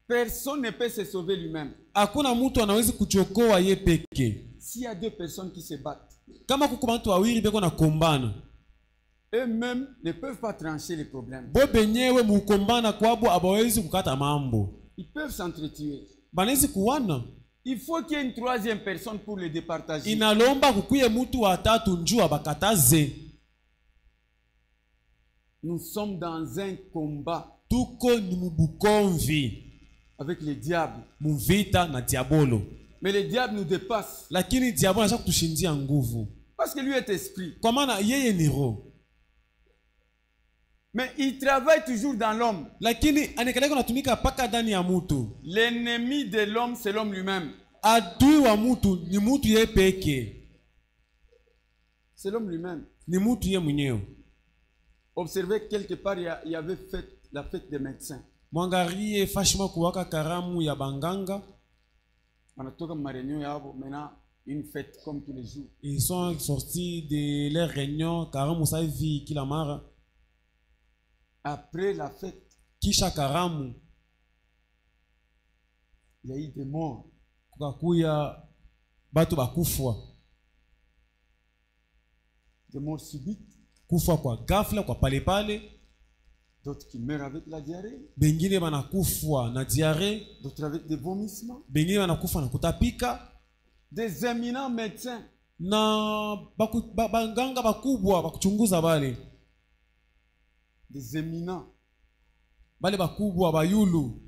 Personne ne peut se sauver lui-même. Hakuna mtu anawezi kuchokoa ye peke. S'il y a deux personnes qui se battent, kama kuko bantu wawili beko na kombana, eux-mêmes ne peuvent pas trancher les problèmes. Bo benyewe mukombana kwabo abawezi kukata mambo. Ils peuvent s'entretuer. Banezi kuwana. Il faut qu'il y ait une troisième personne pour les départager. Inalomba kukuye mtu wa tatu njua bakataze. Nous sommes dans un combat. Tuko ni mubukomvi avec le diable. Muvita na diabolo. Mais le diable nous dépasse. Lakini diabolo anataka kutushindia nguvu. Parce que lui est esprit. Kwa maana yeye ni roho. Mais il travaille toujours dans l'homme. Lakini anaendelea kutumika paka ndani ya mtu. L'ennemi de l'homme c'est l'homme lui-même. Adui wa mtu ni mtu yeye peke. C'est l'homme lui-même. Ni mtu yeye mwenyewe. Observez quelque part il y avait la fête des médecins. Mwangarie fashima kuwaka karamu ya banganga. Wanatoka maréunion yabo maintenant une fête comme tous les jours. Ils sont sortis de leur réunion karamu sa vie kila mara. Après la fête, kisha karamu, il y a eu des morts. Kukakuya batu bakufwa. Des morts subites. Kufa kwa ghafla kwa pale pale. D'autres qui meurent avec la diarrhée. Bengine banakufwa na diarrhée. D'autres avec des vomissements. Bengine banakufa na kutapika. Des éminents médecins. Na banganga bakubwa bakuchunguza bale. Des éminents. Bale bakubwa bayulu.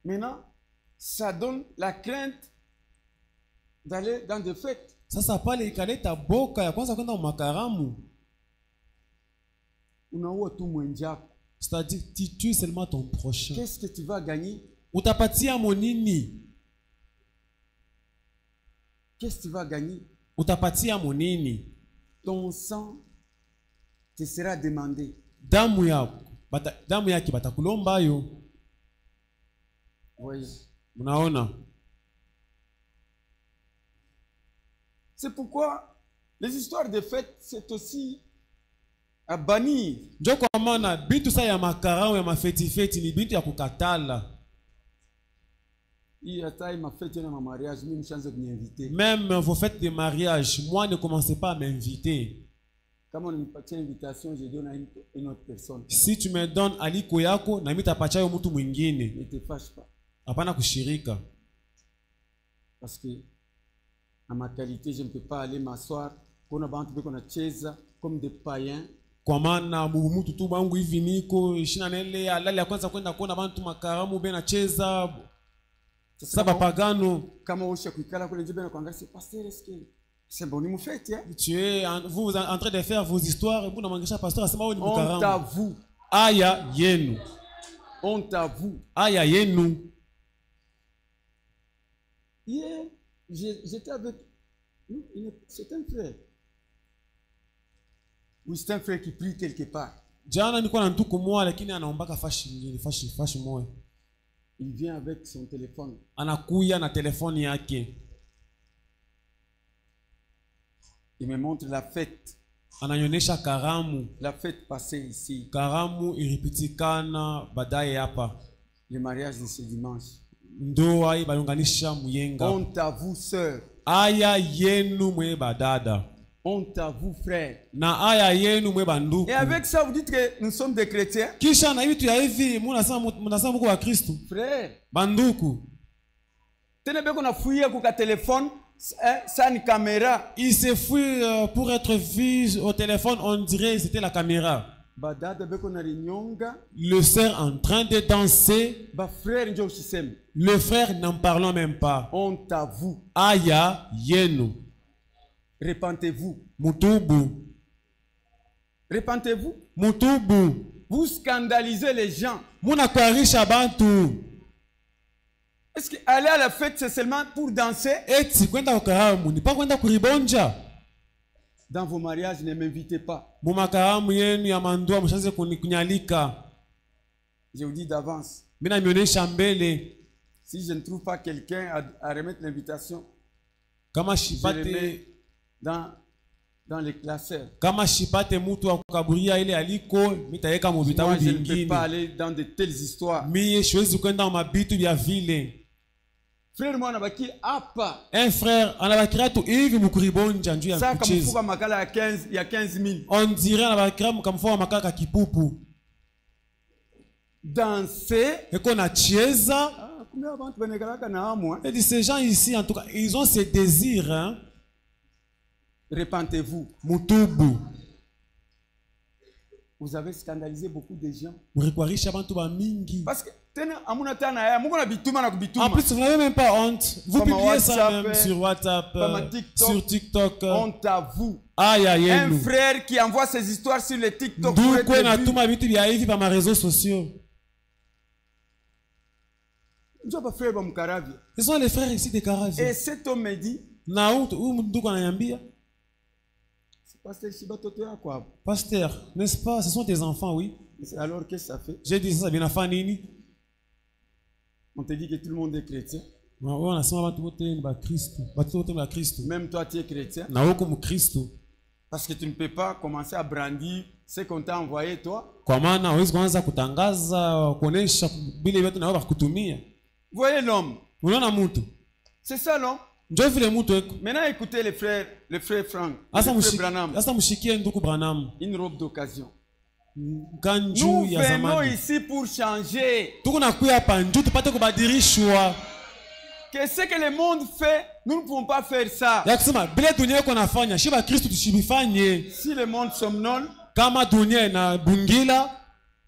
Maintenant, ça donne la crainte d'aller dans des fêtes. Sasa pale ikaleta boka ya kwanza kwenda makaramu. Unaua tu mwenjako. C'est-à-dire tu tues seulement ton prochain. Qu'est-ce que tu vas gagner? Utapatia monini? Qu'est-ce que tu vas gagner? Utapatia monini? Ton sang te sera demandé. Damu yake batakulomba yo. Oui. Unaona? C'est pourquoi les histoires de fêtes c'est aussi à bannir. Ndio kwa maana bitu sa ya makarao ya mafeti ni bitu ya kukatala. Même vos fêtes de mariage, moi ne commencez pas à m'inviter. Si tu me donnes aliko yako na mimi tapacha yo mtu mwingine. Ne te fâche pas. Hapana kushirika. Parce que à ma qualité, je ne peux pas aller m'asseoir comme des païens. Kwa maana mtu tu bangu hivi niko shina nele alali ya kwanza kwenda kuona bantu makaramu bena cheza saba pagano kama osha kuikala kule nje bena kuangalia pasteur est-ce que c'est bon ni mufete hein? Tu es vous en train de faire vos histoires et vous n'mangisha pasteur asema wewe ni mkaramu. Honte à vous. Aya yenu. Honte à vous. Aya yenu. Hier j'étais avec c'est un frère. Oui, c'est un frère qui prie quelque part. Jana nilikuwa na ntuko moja lakini anaombaka fashi moja. Il vient avec son téléphone. Anakuya na telefoni yake. Il me montre la fête. Ananyonyesha karamu. La fête passée ici. Karamu ilipitikana baadaye hapa. Le mariage de ce dimanche. Ndoa hii balunganisha muyenga. Honte à vous sœurs. Aya yenu mwe badada. Honte à vous frères. Na aya yenu mwe banduku. Et avec ça vous dites que nous sommes des chrétiens? Kisha na hivi tu ya hivi mnasema mko wa Kristo. Frère. Banduku. Tena beko na fuia kwa telefone. Sans caméra. Il s'est fui pour être vu au téléphone, on dirait que c'était la caméra. Le sœur en train de danser. Le frère n'en parlons même pas. Honte à vous. Aya yenu. Repentez-vous. Mutubu. Repentez-vous. Mutubu. Vous scandalisez les gens. Munakwarisha bantu. Est-ce qu'aller à la fête c'est seulement pour danser? Dans vos mariages, ne m'invitez pas. Je vous dis d'avance. Si je ne trouve pas quelqu'un à remettre l'invitation, je le mets dans les classeurs. Moi, je ne peux pas aller dans de telles histoires. Frère, moi, un frère, on a créé tout Yves Mukuribonja ndio ya kucheza. Ça comme makala il y a 15 000. On dirait on a créé comme fois makala kipupu. Danser. Et qu'on a cheza. Et dit ces gens ici en tout cas, ils ont ce désir hein. Repentez-vous. Mutubu. Vous avez scandalisé beaucoup de gens. Parce que en plus, vous n'avez même pas honte. Vous publiez ça même sur WhatsApp, sur TikTok. Honte à vous. Un frère qui envoie ses histoires sur les TikTok. Ce sont les frères ici de Karavi. Et cet homme me dit, pasteur, n'est-ce pas? Ce sont tes enfants, oui. Alors qu'est-ce que ça fait? J'ai dit ça, bien à Fanini. On te dit que tout le monde est chrétien. Même toi, tu es chrétien. Parce que tu ne peux pas commencer à brandir ce qu'on t'a envoyé, toi. Vous voyez l'homme? C'est ça l'homme. Maintenant, écoutez les frères Franck. Une robe d'occasion. Nous venons ici pour changer. Que ce que le monde fait, nous ne pouvons pas faire ça. Si le monde somnole,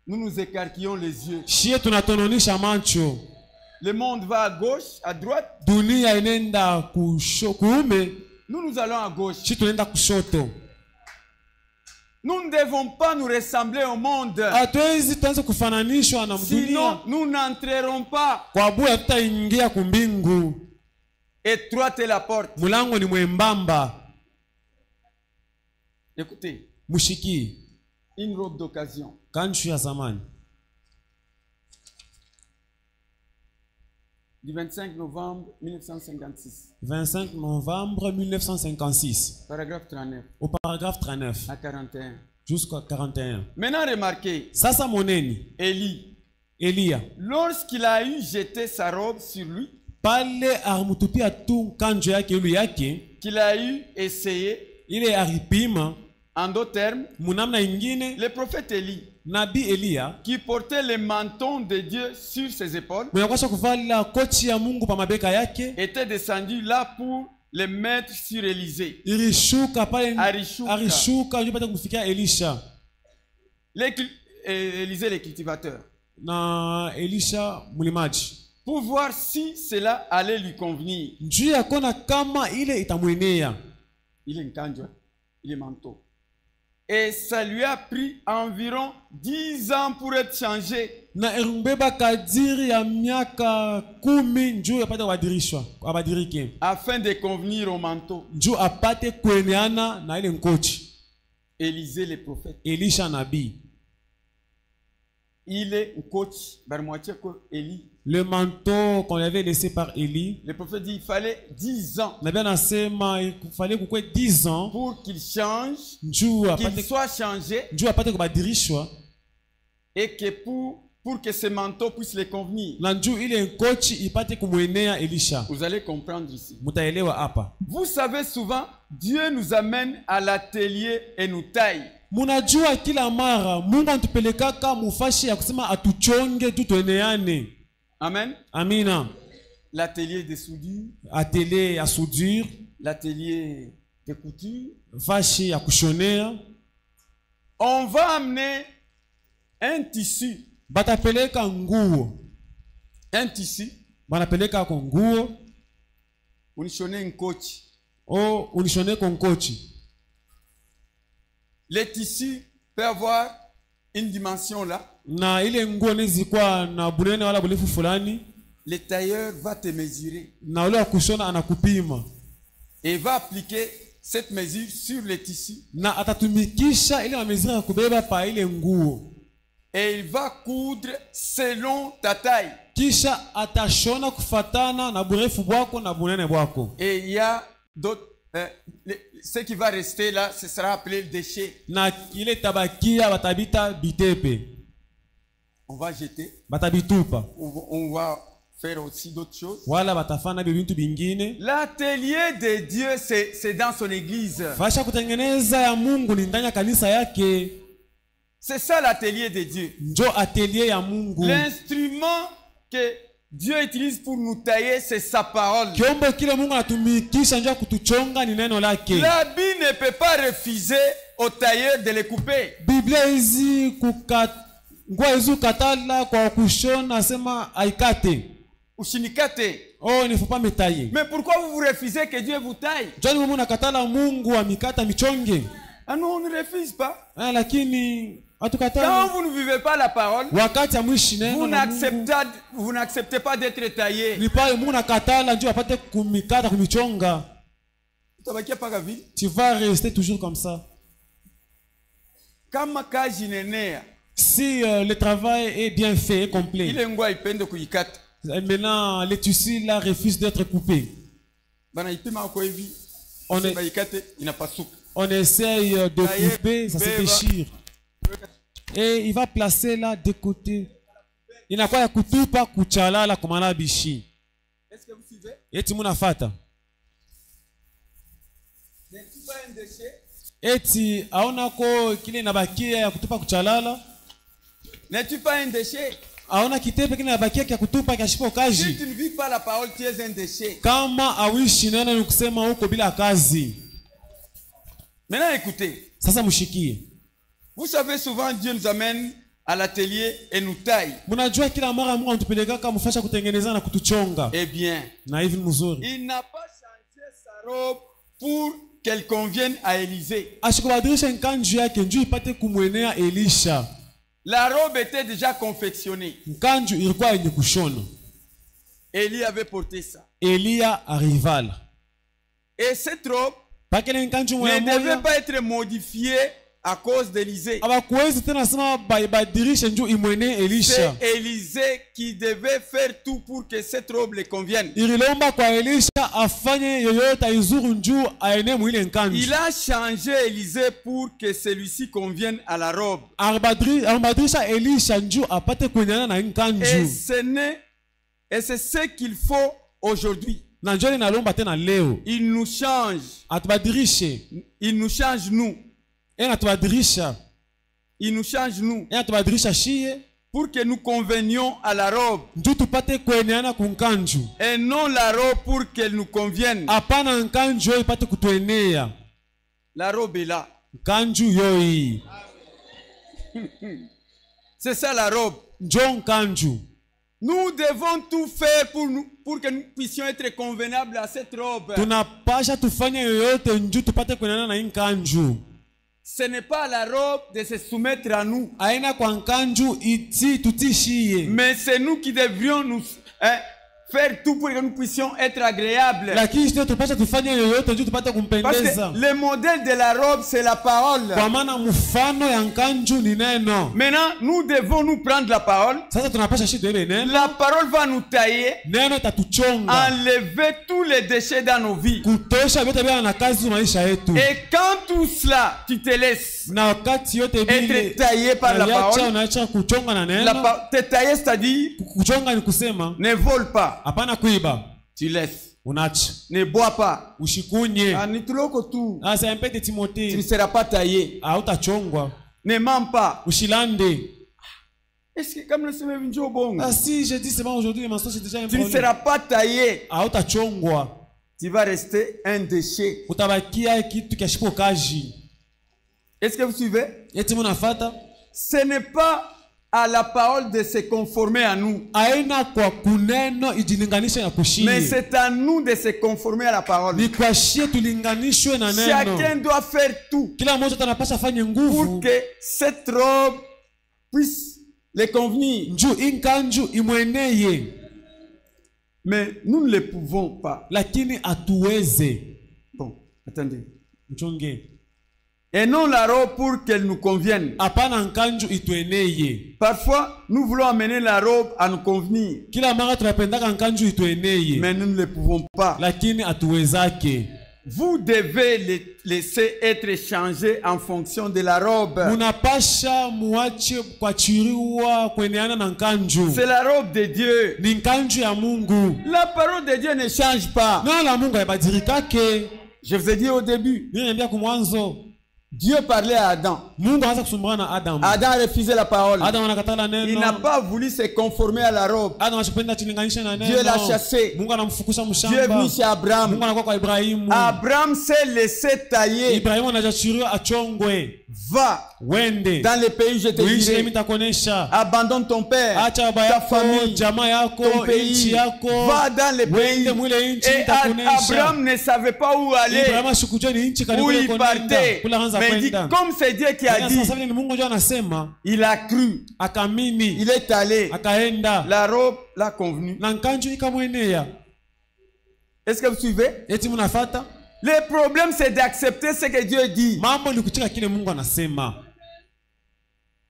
nous nous écarquillons les yeux. Le monde va à gauche, à droite. Nous allons à gauche. Nous ne devons pas nous ressembler au monde. Sinon, nous n'entrerons pas. Étroite est la porte. Écoutez. Une robe d'occasion. Du 25 novembre 1956. 25 novembre 1956. Paragraphe 39. Au paragraphe 39. À 41. Jusqu'à 41. Maintenant remarquez. Sasa moneni. Elia. Lorsqu'il a eu jeté sa robe sur lui. Pale armutupia tu kanjo yake yulu yake. Qu'il a eu essayé. Il est aripima. En d'autres termes. Munamna ingine. Le prophète Élie. Nabi Elia, qui portait le menton de Dieu sur ses épaules, était descendu là pour le mettre sur Élisée. Élisée le cultivateur. Pour voir si cela allait lui convenir. Il est nkanjwa, il est manteau. Et ça lui a pris environ 10 ans pour être changé. Afin de convenir au manteau. Élisée le prophète. Il est un coach. Le manteau qu'on avait laissé par Élie. Le prophète dit qu'il fallait 10 ans. Il fallait 10 ans pour qu'il change, qu'il soit changé. Et que pour que ce manteau puisse le convenir. Vous allez comprendre ici. Vous savez souvent, Dieu nous amène à l'atelier et nous taille. Munajua kila mara Mungu anatupelekaka mufashi ya kusema atuchonge tutoeneane. Amen. Amina. l'atelier de soudure, atelier à soudure, l'atelier de couture, vache à kushonea. On va amener un tissu. Batapeleka nguo. Un tissu. Banapeleka kwa nguo. Unishone nkochi. Oh, unishone kwa nkochi. Le tissu peut avoir une dimension là. Na ile nguo nezikwa na bunene wala burefu fulani. Le tailleur va te mesurer. Na ule akushona anakupima. Et va appliquer cette mesure sur le tissu. Na atatumikisha ile mesure ya kubeba pa ile nguo. Et il va coudre selon ta taille. Kisha atashona kufatana na burefu bwako na bunene bwako. Et il y a d'autres ce qui va rester là, ce sera appelé le déchet. Na ile tabakia batabita bitepe. On va jeter. Batabitupa. On va faire aussi d'autres choses. Wala batafana bintu bingine. L'atelier de Dieu, c'est dans son église. Fasha kutengeneza ya Mungu ni ndani ya kanisa yake. C'est ça l'atelier de Dieu. Njo atelier ya Mungu. L'instrument que Dieu utilise pour nous tailler, c'est sa parole. Kiombo kile Mungu anatumikisha njo kutuchonga ni neno lake. La Bible ne peut pas refuser au tailleur de les couper. Biblia hizi ngwa hizo katala kwa kushona sema aikate. Ushinikate. Oh, il ne faut pas me tailler. Mais pourquoi vous refusez que Dieu vous taille? Jani Mungu nakatala Mungu amikata michonge. Ah non, on ne refuse pas. Ah, lakini atukatala. Quand vous ne vivez pas la parole, wakati amwishi neno vous n'acceptez pas d'être taillé. Ni pale Mungu nakatala ndio apate kumikata kumichonga. Utabakia paka vile. Tu vas rester toujours comme ça. Kama kazi nenea. Si le travail est bien fait et complet. Ile ngwa ipende kuikata. Maintenant, les tissus là refusent d'être coupés. On essaye de couper, ça se déchire. Et il va placer là de côté. Il n'a pas kutupa kuchala la komana bishi. Est-ce que vous suivez? Eti muna fata. N'est-ce pas un déchet? Eti aona ko kile nabakia ya kutupa kuchalala. N'est-tu pas un déchet? Aona kitepe kile nabakia ya kutupa kashipo kazi. Si tu ne vis pas la parole, tu es un déchet. Kama awishi neno ni kusema huko bila kazi. Maintenant écoutez. Sasa mshikie. Vous savez souvent Dieu nous amène à l'atelier et nous taille. Mnajua kila mara Mungu anatupeleka kama mfasha kutengeneza na kutuchonga. Eh bien, na hivi mzuri. Il n'a pas changé sa robe pour qu'elle convienne à Élisée. Ashikubadilisha nkanju yake njoo ipate kumwenea Elisha. La robe était déjà confectionnée. Nkanju ilikuwa yenye kushona. Élie avait porté ça. Elia arriva là. Et cette robe ne devait pas être modifiée à cause d'Élisée. C'est Élisée qui devait faire tout pour que cette robe le convienne. Il a changé Élisée pour que celui-ci convienne à la robe. Et c'est ce qu'il faut aujourd'hui. Il nous change. Il nous change nous. Il nous change nous. Pour que nous convenions à la robe. Et non la robe pour qu'elle nous convienne. La robe est là. C'est ça la robe. Nous devons tout faire pour que nous puissions être convenables à cette robe. Ce n'est pas la robe de se soumettre à nous. Mais c'est nous qui devrions nous faire tout pour que nous puissions être agréables. Parce que le modèle de la robe, c'est la parole. Maintenant, nous devons nous prendre la parole. La parole va nous tailler, enlever tous les déchets dans nos vies. Et quand tout cela, tu te laisses être taillé par la parole, te tailler, c'est-à-dire ne vole pas. Tu laisses. Ne bois pas. Tu ne seras pas taillé. Ne mens pas. Est-ce que comme le semaine vient au bon? Ah si, j'ai dit c'est bon aujourd'hui, les mensonges c'est déjà un problème. Tu ne seras pas taillé. Ah utachongwa. Tu vas rester un déchet. Utabakia kitu kashipo kaji. Est-ce que vous suivez? Eti munafata? Ce n'est pas à la parole de se conformer à nous. Aina kwa kuneno ijilinganisha na kushie. Mais c'est à nous de se conformer à la parole. Ni kwa shie tulinganishwe na neno. Chacun doit faire tout. Kila mmoja anapaswa fanye nguvu pour que cette robe puisse les convenir. Nju inkanju imweneye. Mais nous ne le pouvons pas. Lakini atuweze. Bon, attendez. Mchonge. Et non la robe pour qu'elle nous convienne. Apana nkanju itueneye. Parfois, nous voulons amener la robe à nous convenir. Kila mara tunapendaka nkanju itueneye. Mais nous ne le pouvons pas. Lakini atuwezake. Vous devez les laisser être changés en fonction de la robe. Munapasha muache kwa chiriwa kueneana na nkanju. C'est la robe de Dieu. Ni nkanju ya Mungu. La parole de Dieu ne change pas. Non, la Mungu haibadilike. Je vous ai dit au début. Niliambia kumwanzo. Dieu parlait à Adam. Adam a refusé la parole. Il n'a pas voulu se conformer à la robe. Dieu l'a chassé. Dieu est venu chez Abraham. Abraham s'est laissé tailler. Va dans le pays, je te dirai. Abandonne ton père, ta famille, ton pays. Va dans le pays. Et Abraham ne savait pas où aller, où il partait. Mais il dit, comme c'est Dieu qui a dit, il a cru, il est allé, la robe l'a convenu. Est-ce que vous suivez? Le problème c'est d'accepter ce que Dieu dit.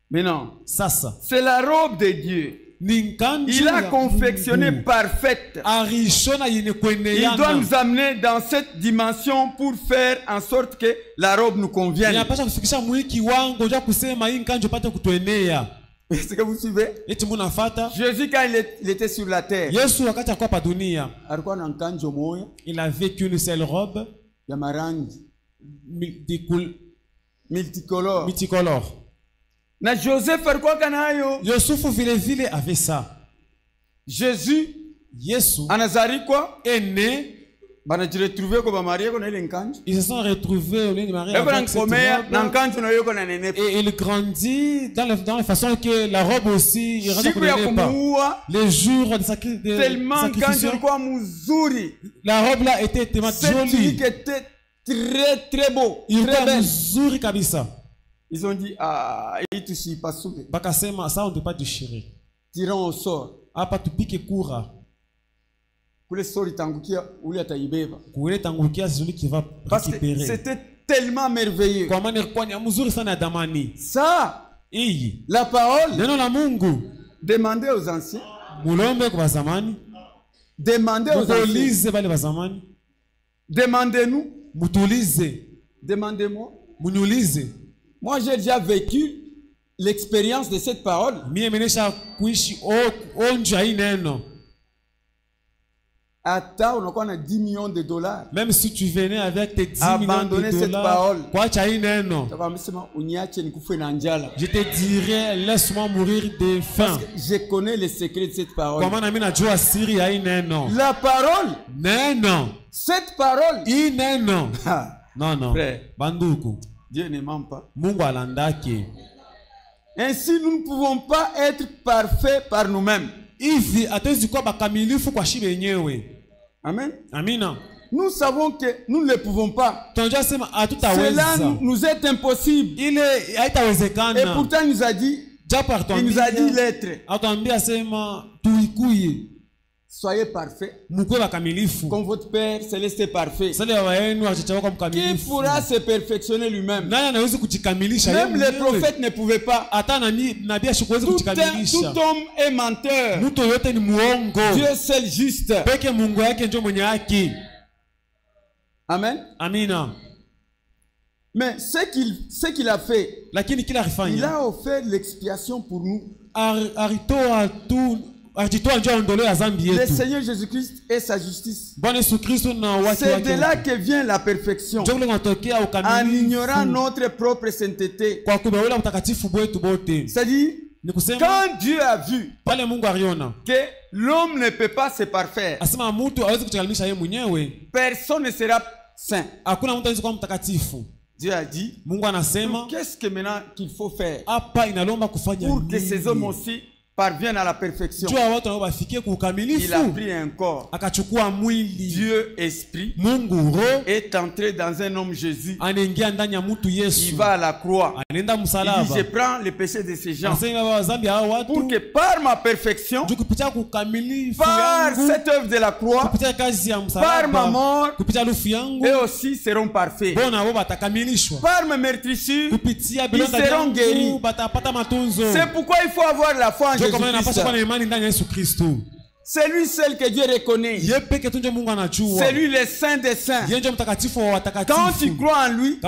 Mais non, c'est la robe de Dieu. Il a confectionné parfaite. Il doit nous amener dans cette dimension pour faire en sorte que la robe nous convienne. Est-ce que vous suivez? Jésus, quand il était sur la terre, il avait qu'une seule robe multicolore. Na Joseph Yosufu vile vile avait ça. Jésus en Nazareth quoi est né. Ils se sont retrouvés au lieu de marier avec cette robe. Et il grandit dans la façon que la robe aussi il rentre pas. Les jours de sacrifice. La robe là était tellement jolie. Était très beau. Il était mzuri kabisa. Ils ont dit, ah, il touche pas soupe. Bakasema, ça on ne peut pas déchirer. Tirons au sort. Ah, pas tout pique coura. Kule sori tangukia, uli ataibeba. Kule tangukia, c'est celui qui va récupérer. Parce que c'était tellement merveilleux. Ça, la parole, demandez aux anciens. Demandez aux anciens. Demandez-nous. Demandez-moi. Moi, j'ai déjà vécu l'expérience de cette parole. Attends, on a 10 millions de dollars. Même si tu venais avec tes 10 abandonner millions de dollars, je te dirais, laisse-moi mourir de faim. Je connais les secrets de cette parole. La parole, non. Cette parole, non. Banduku. Dieu ne ment pas. Ainsi, nous ne pouvons pas être parfaits par nous-mêmes. Amen. Amina. Nous savons que nous ne le pouvons pas. Cela nous est impossible. Et pourtant il nous a dit l'être. Soyez parfaits comme votre Père céleste est parfait. Qui pourra se perfectionner lui-même? Même les prophètes ne pouvaient pas. Tout homme est menteur. Dieu seul juste. Amen. Amina. Mais ce qu'il a fait, il a offert l'expiation pour nous. Le Seigneur Jésus-Christ et sa justice. C'est de là que vient la perfection. En ignorant notre propre sainteté. C'est-à-dire, Quand Dieu a vu que l'homme ne peut pas se parfaire, personne ne sera saint. Dieu a dit, qu'est-ce que maintenant qu'il faut faire pour que ces hommes aussi parviennent à la perfection? Il a pris un corps. Dieu esprit est entré dans un homme Jésus. Il va à la croix. Il dit, je prends le péché de ces gens pour que par ma perfection, par cette œuvre de la croix, par ma mort, eux aussi seront parfaits. Par mes meurtrissures, ils seront guéris. C'est pourquoi il faut avoir la foi en Jésus. C'est lui seul que Dieu reconnaît. C'est lui le saint des saints. Quand tu crois en lui,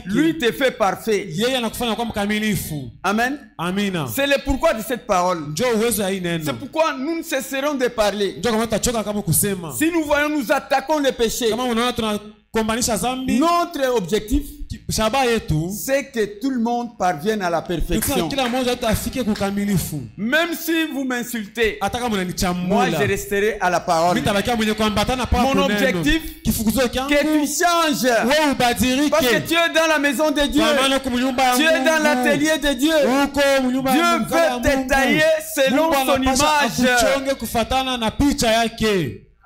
lui te fait parfait. Amen. C'est le pourquoi de cette parole. C'est pourquoi nous ne cesserons de parler. Si nous voyons, nous attaquons le péché. Notre objectif, c'est que tout le monde parvienne à la perfection. Même si vous m'insultez, moi je resterai à la parole. Mon objectif, que tu changes. Parce que tu es dans la maison de Dieu. Tu es dans l'atelier de Dieu. Dieu veut te tailler selon son image.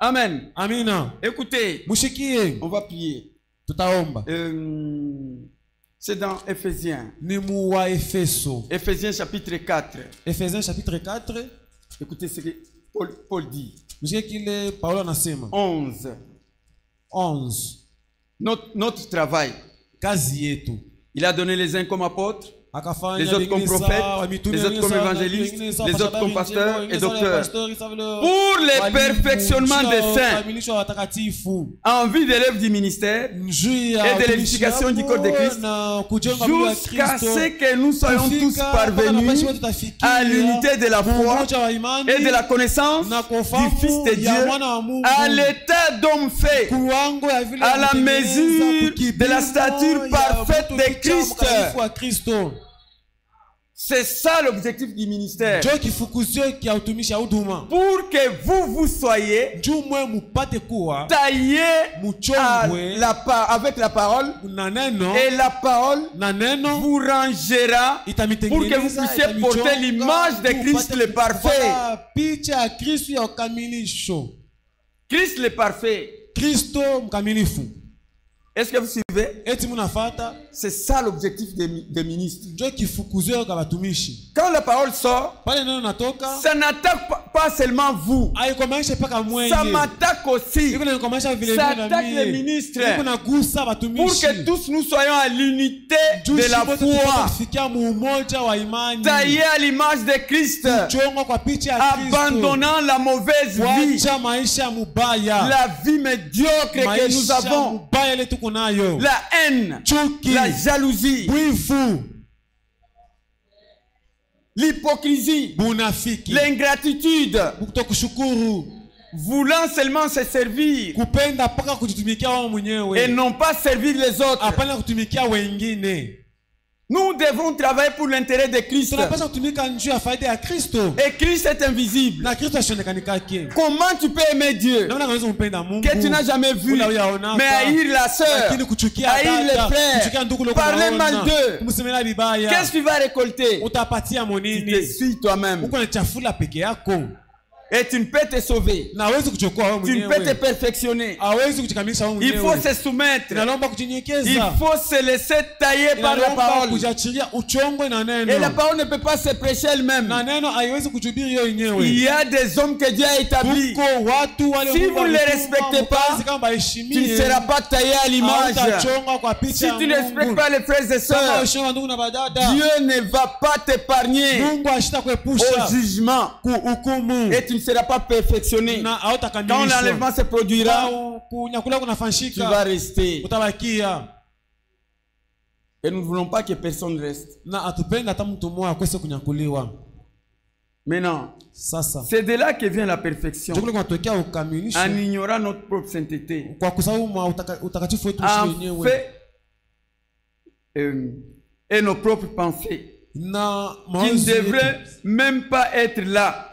Amen. Amina. Écoutez, on va prier. C'est dans Éphésiens. Éphésiens chapitre 4. Éphésiens chapitre 4. Écoutez ce que Paul dit. 11. Notre travail. Il a donné les uns comme apôtres, les autres comme prophètes, les autres comme évangélistes, les autres comme pasteurs et docteurs, pour le perfectionnement des saints, en vue de l'œuvre du ministère et de l'édification du corps de Christ, jusqu'à ce que nous soyons tous parvenus à l'unité de la foi et de la connaissance du Fils de Dieu, à l'état d'homme fait, à la mesure de la stature parfaite de Christ. C'est ça l'objectif du ministère. Pour que vous soyez taillés avec la parole, et la parole vous rangera pour que vous puissiez porter l'image de Christ le parfait. Christ le parfait. Est-ce que vous suivez? C'est ça l'objectif des ministres. Quand la parole sort, ça n'attaque pas seulement vous. Ça m'attaque aussi. Ça attaque les ministres. Pour que tous nous soyons à l'unité de la foi. Taillés à l'image de Christ. Abandonnant la mauvaise vie. La vie médiocre que nous avons. La haine, la jalousie, l'hypocrisie, l'ingratitude, voulant seulement se servir et non pas servir les autres. Nous devons travailler pour l'intérêt de Christ. Et Christ est invisible. Comment tu peux aimer Dieu que tu n'as jamais vu, mais haïr la sœur, haïr les frères, parler mal d'eux? Qu'est-ce que tu vas récolter? Tu te suis toi-même. Et tu ne peux te sauver. Tu ne peux te perfectionner. Il faut se soumettre. Il faut se laisser tailler par la parole. Et la parole ne peut pas se prêcher elle-même. Il y a des hommes que Dieu a établis. Si vous ne les respectez pas, tu ne seras pas taillé à l'image. Si tu ne respectes pas les frères et sœurs, Dieu ne va pas t'épargner au jugement. Et tu ne seras pas perfectionné. Quand l'enlèvement se produira, tu vas rester. Et nous ne voulons pas que personne reste. Maintenant, c'est de là que vient la perfection. En ignorant notre propre sainteté. En fait, et nos propres pensées. qui ne devrait même pas être là.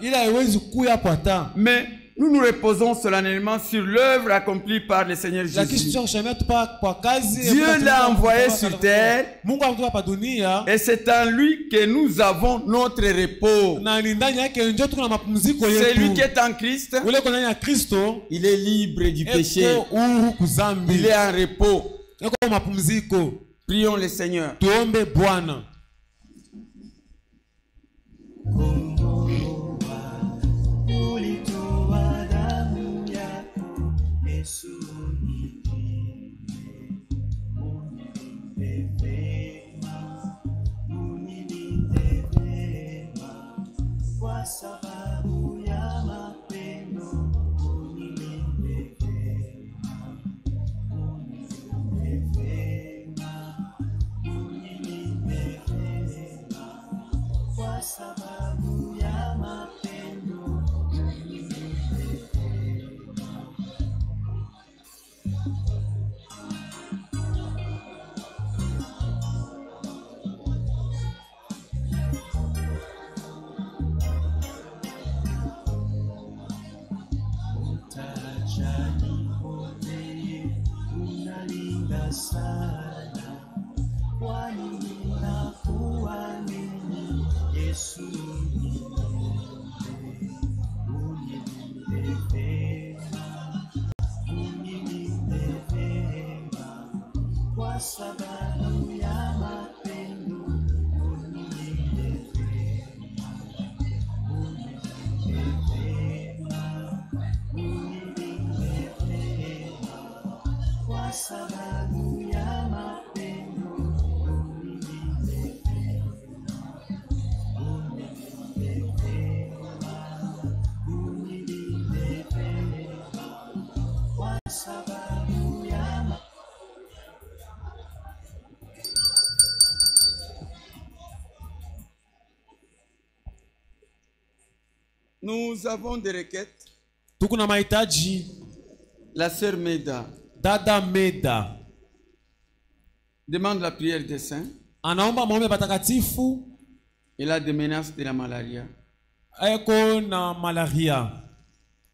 Mais nous nous reposons solennellement sur l'œuvre accomplie par le Seigneur Jésus. Dieu l'a envoyé sur terre et c'est en lui que nous avons notre repos. Celui qui est en Christ, il est libre du péché. Il est en repos. Prions le Seigneur. Sababu ya mapendo unilinde vema, kwa sababu ya mapendo unilinde vema. Sana kwani ninakuamini Yesu, unilinde vema, kwa sababu ya mapendo unilinde vema, kwa sababu ya mapendo unilinde vema, kwa sababu ya Nous avons des requêtes. Tukuna mahitaji. La sœur Meda. Dada Meda demande la prière des saints. Anaomba maombi patakatifu. Il a des menaces de la malaria. Eko na malaria.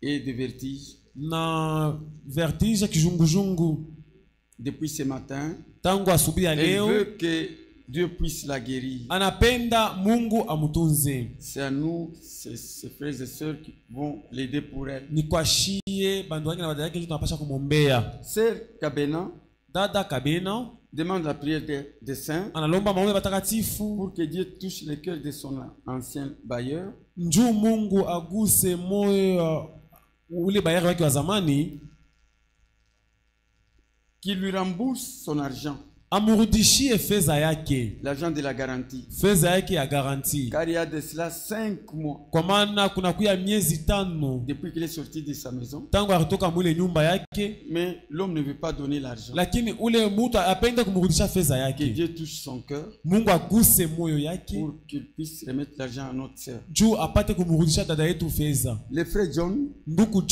Et de vertige. Na vertige kijungujungu. Depuis ce matin. Tangu asubuhi ya leo. Elle veut que Dieu puisse la guérir. Anapenda Mungu amutunze. C'est à nous, ses frères et sœurs qui vont l'aider pour elle. Ni kwa shie bandu wake na badala yake tunapasha kumwombea. Sœur Kabena, Dada Kabena demande la prière des saints. Analomba maombi patakatifu pour que Dieu touche le cœur de son ancien bailleur. Njoo Mungu aguse moyo ule bayari wake wa zamani. Qui lui rembourse son argent. Amurudishie fedha yake. L'argent de la garantie. Fedha yake ya garantie. Car il y a de cela 5 mois. Kwa maana kuna kuya miezi 5 depuis qu'il est sorti de sa maison. Tangu alitoka mwile nyumba yake. Mais l'homme ne veut pas donner l'argent. Lakini ule mtu apenda kumrudisha fedha yake. Que Dieu touche son cœur. Mungu aguse moyo yake. Pour qu'il puisse remettre l'argent à notre sœur. Juu apate kumrudisha dada yetu fedha. Le frère John. Nduku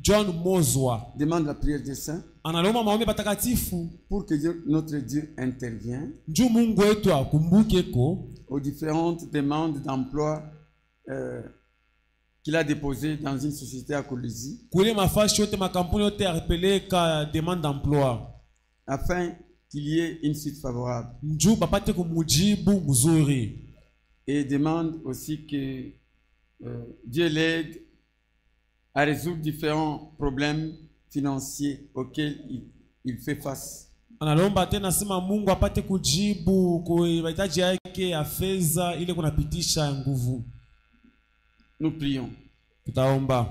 John Mozwa demande la prière des saints. Analomba maombi patakatifu pour que notre Dieu intervienne. Njoo Mungu wetu akumbuke aux différentes demandes d'emploi qu'il a déposées dans une société à Kolwezi. Kule mafashi yote makampuni yote yapeleka demande d'emploi afin qu'il y ait une suite favorable. Njoo bapate kumujibu mzuri. Et demande aussi que Dieu l'aide à résoudre différents problèmes financiers auxquels il fait face. Analomba tena sema Mungu apate kujibu kwa mahitaji yake ya fedha ile kunapitisha nguvu. Nous prions. Tutaomba.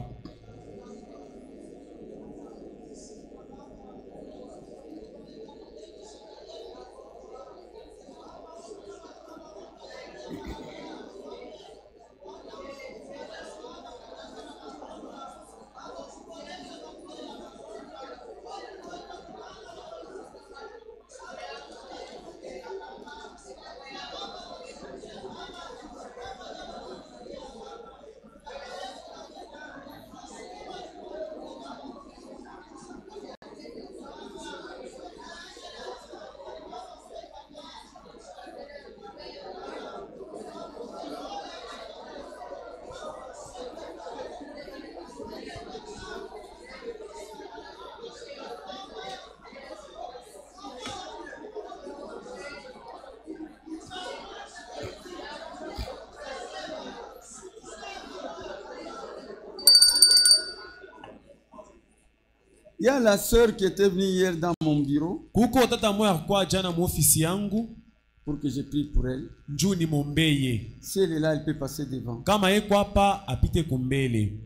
Il y a la sœur qui était venue hier dans mon bureau kuko tata moya kwa jana mu ofisi yangu pour que je prie pour elle. Njoo nimombeye. Si elle est là, elle peut passer devant. Kama yeko hapa apite kumbele.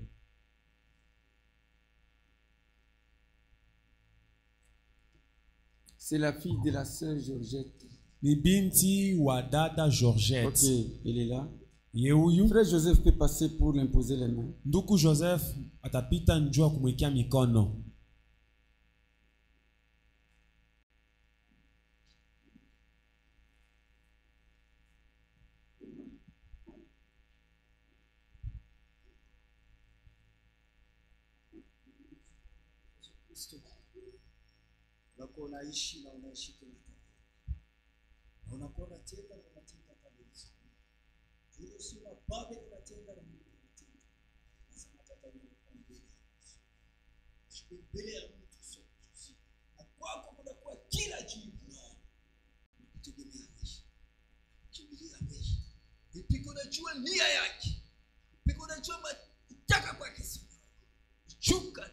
C'est la fille de la sœur Georgette. Ni binti wa dada Georgette. Ok, elle est là. Yeuyu. Frère Joseph peut passer pour l'imposer les mains. Nduku Joseph atapita njoo kumwekea mikono. Unaishi na unaishi tena na unakuwa unatenda na unatenda kabisa. Hiyo si mababe tunatenda na Mungu tunatenda. Sasa nataka nikwambie. Mbele ya mtu sio kusi. Na kwako kunakuwa kila jibu. Kutegemea wewe. Kimbilia wewe. Ipiko najua nia yake. Ipiko najua mataka kwake si. Chuka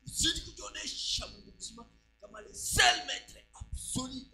usiji kujonesha Mungu mzima kama le seul maître absolu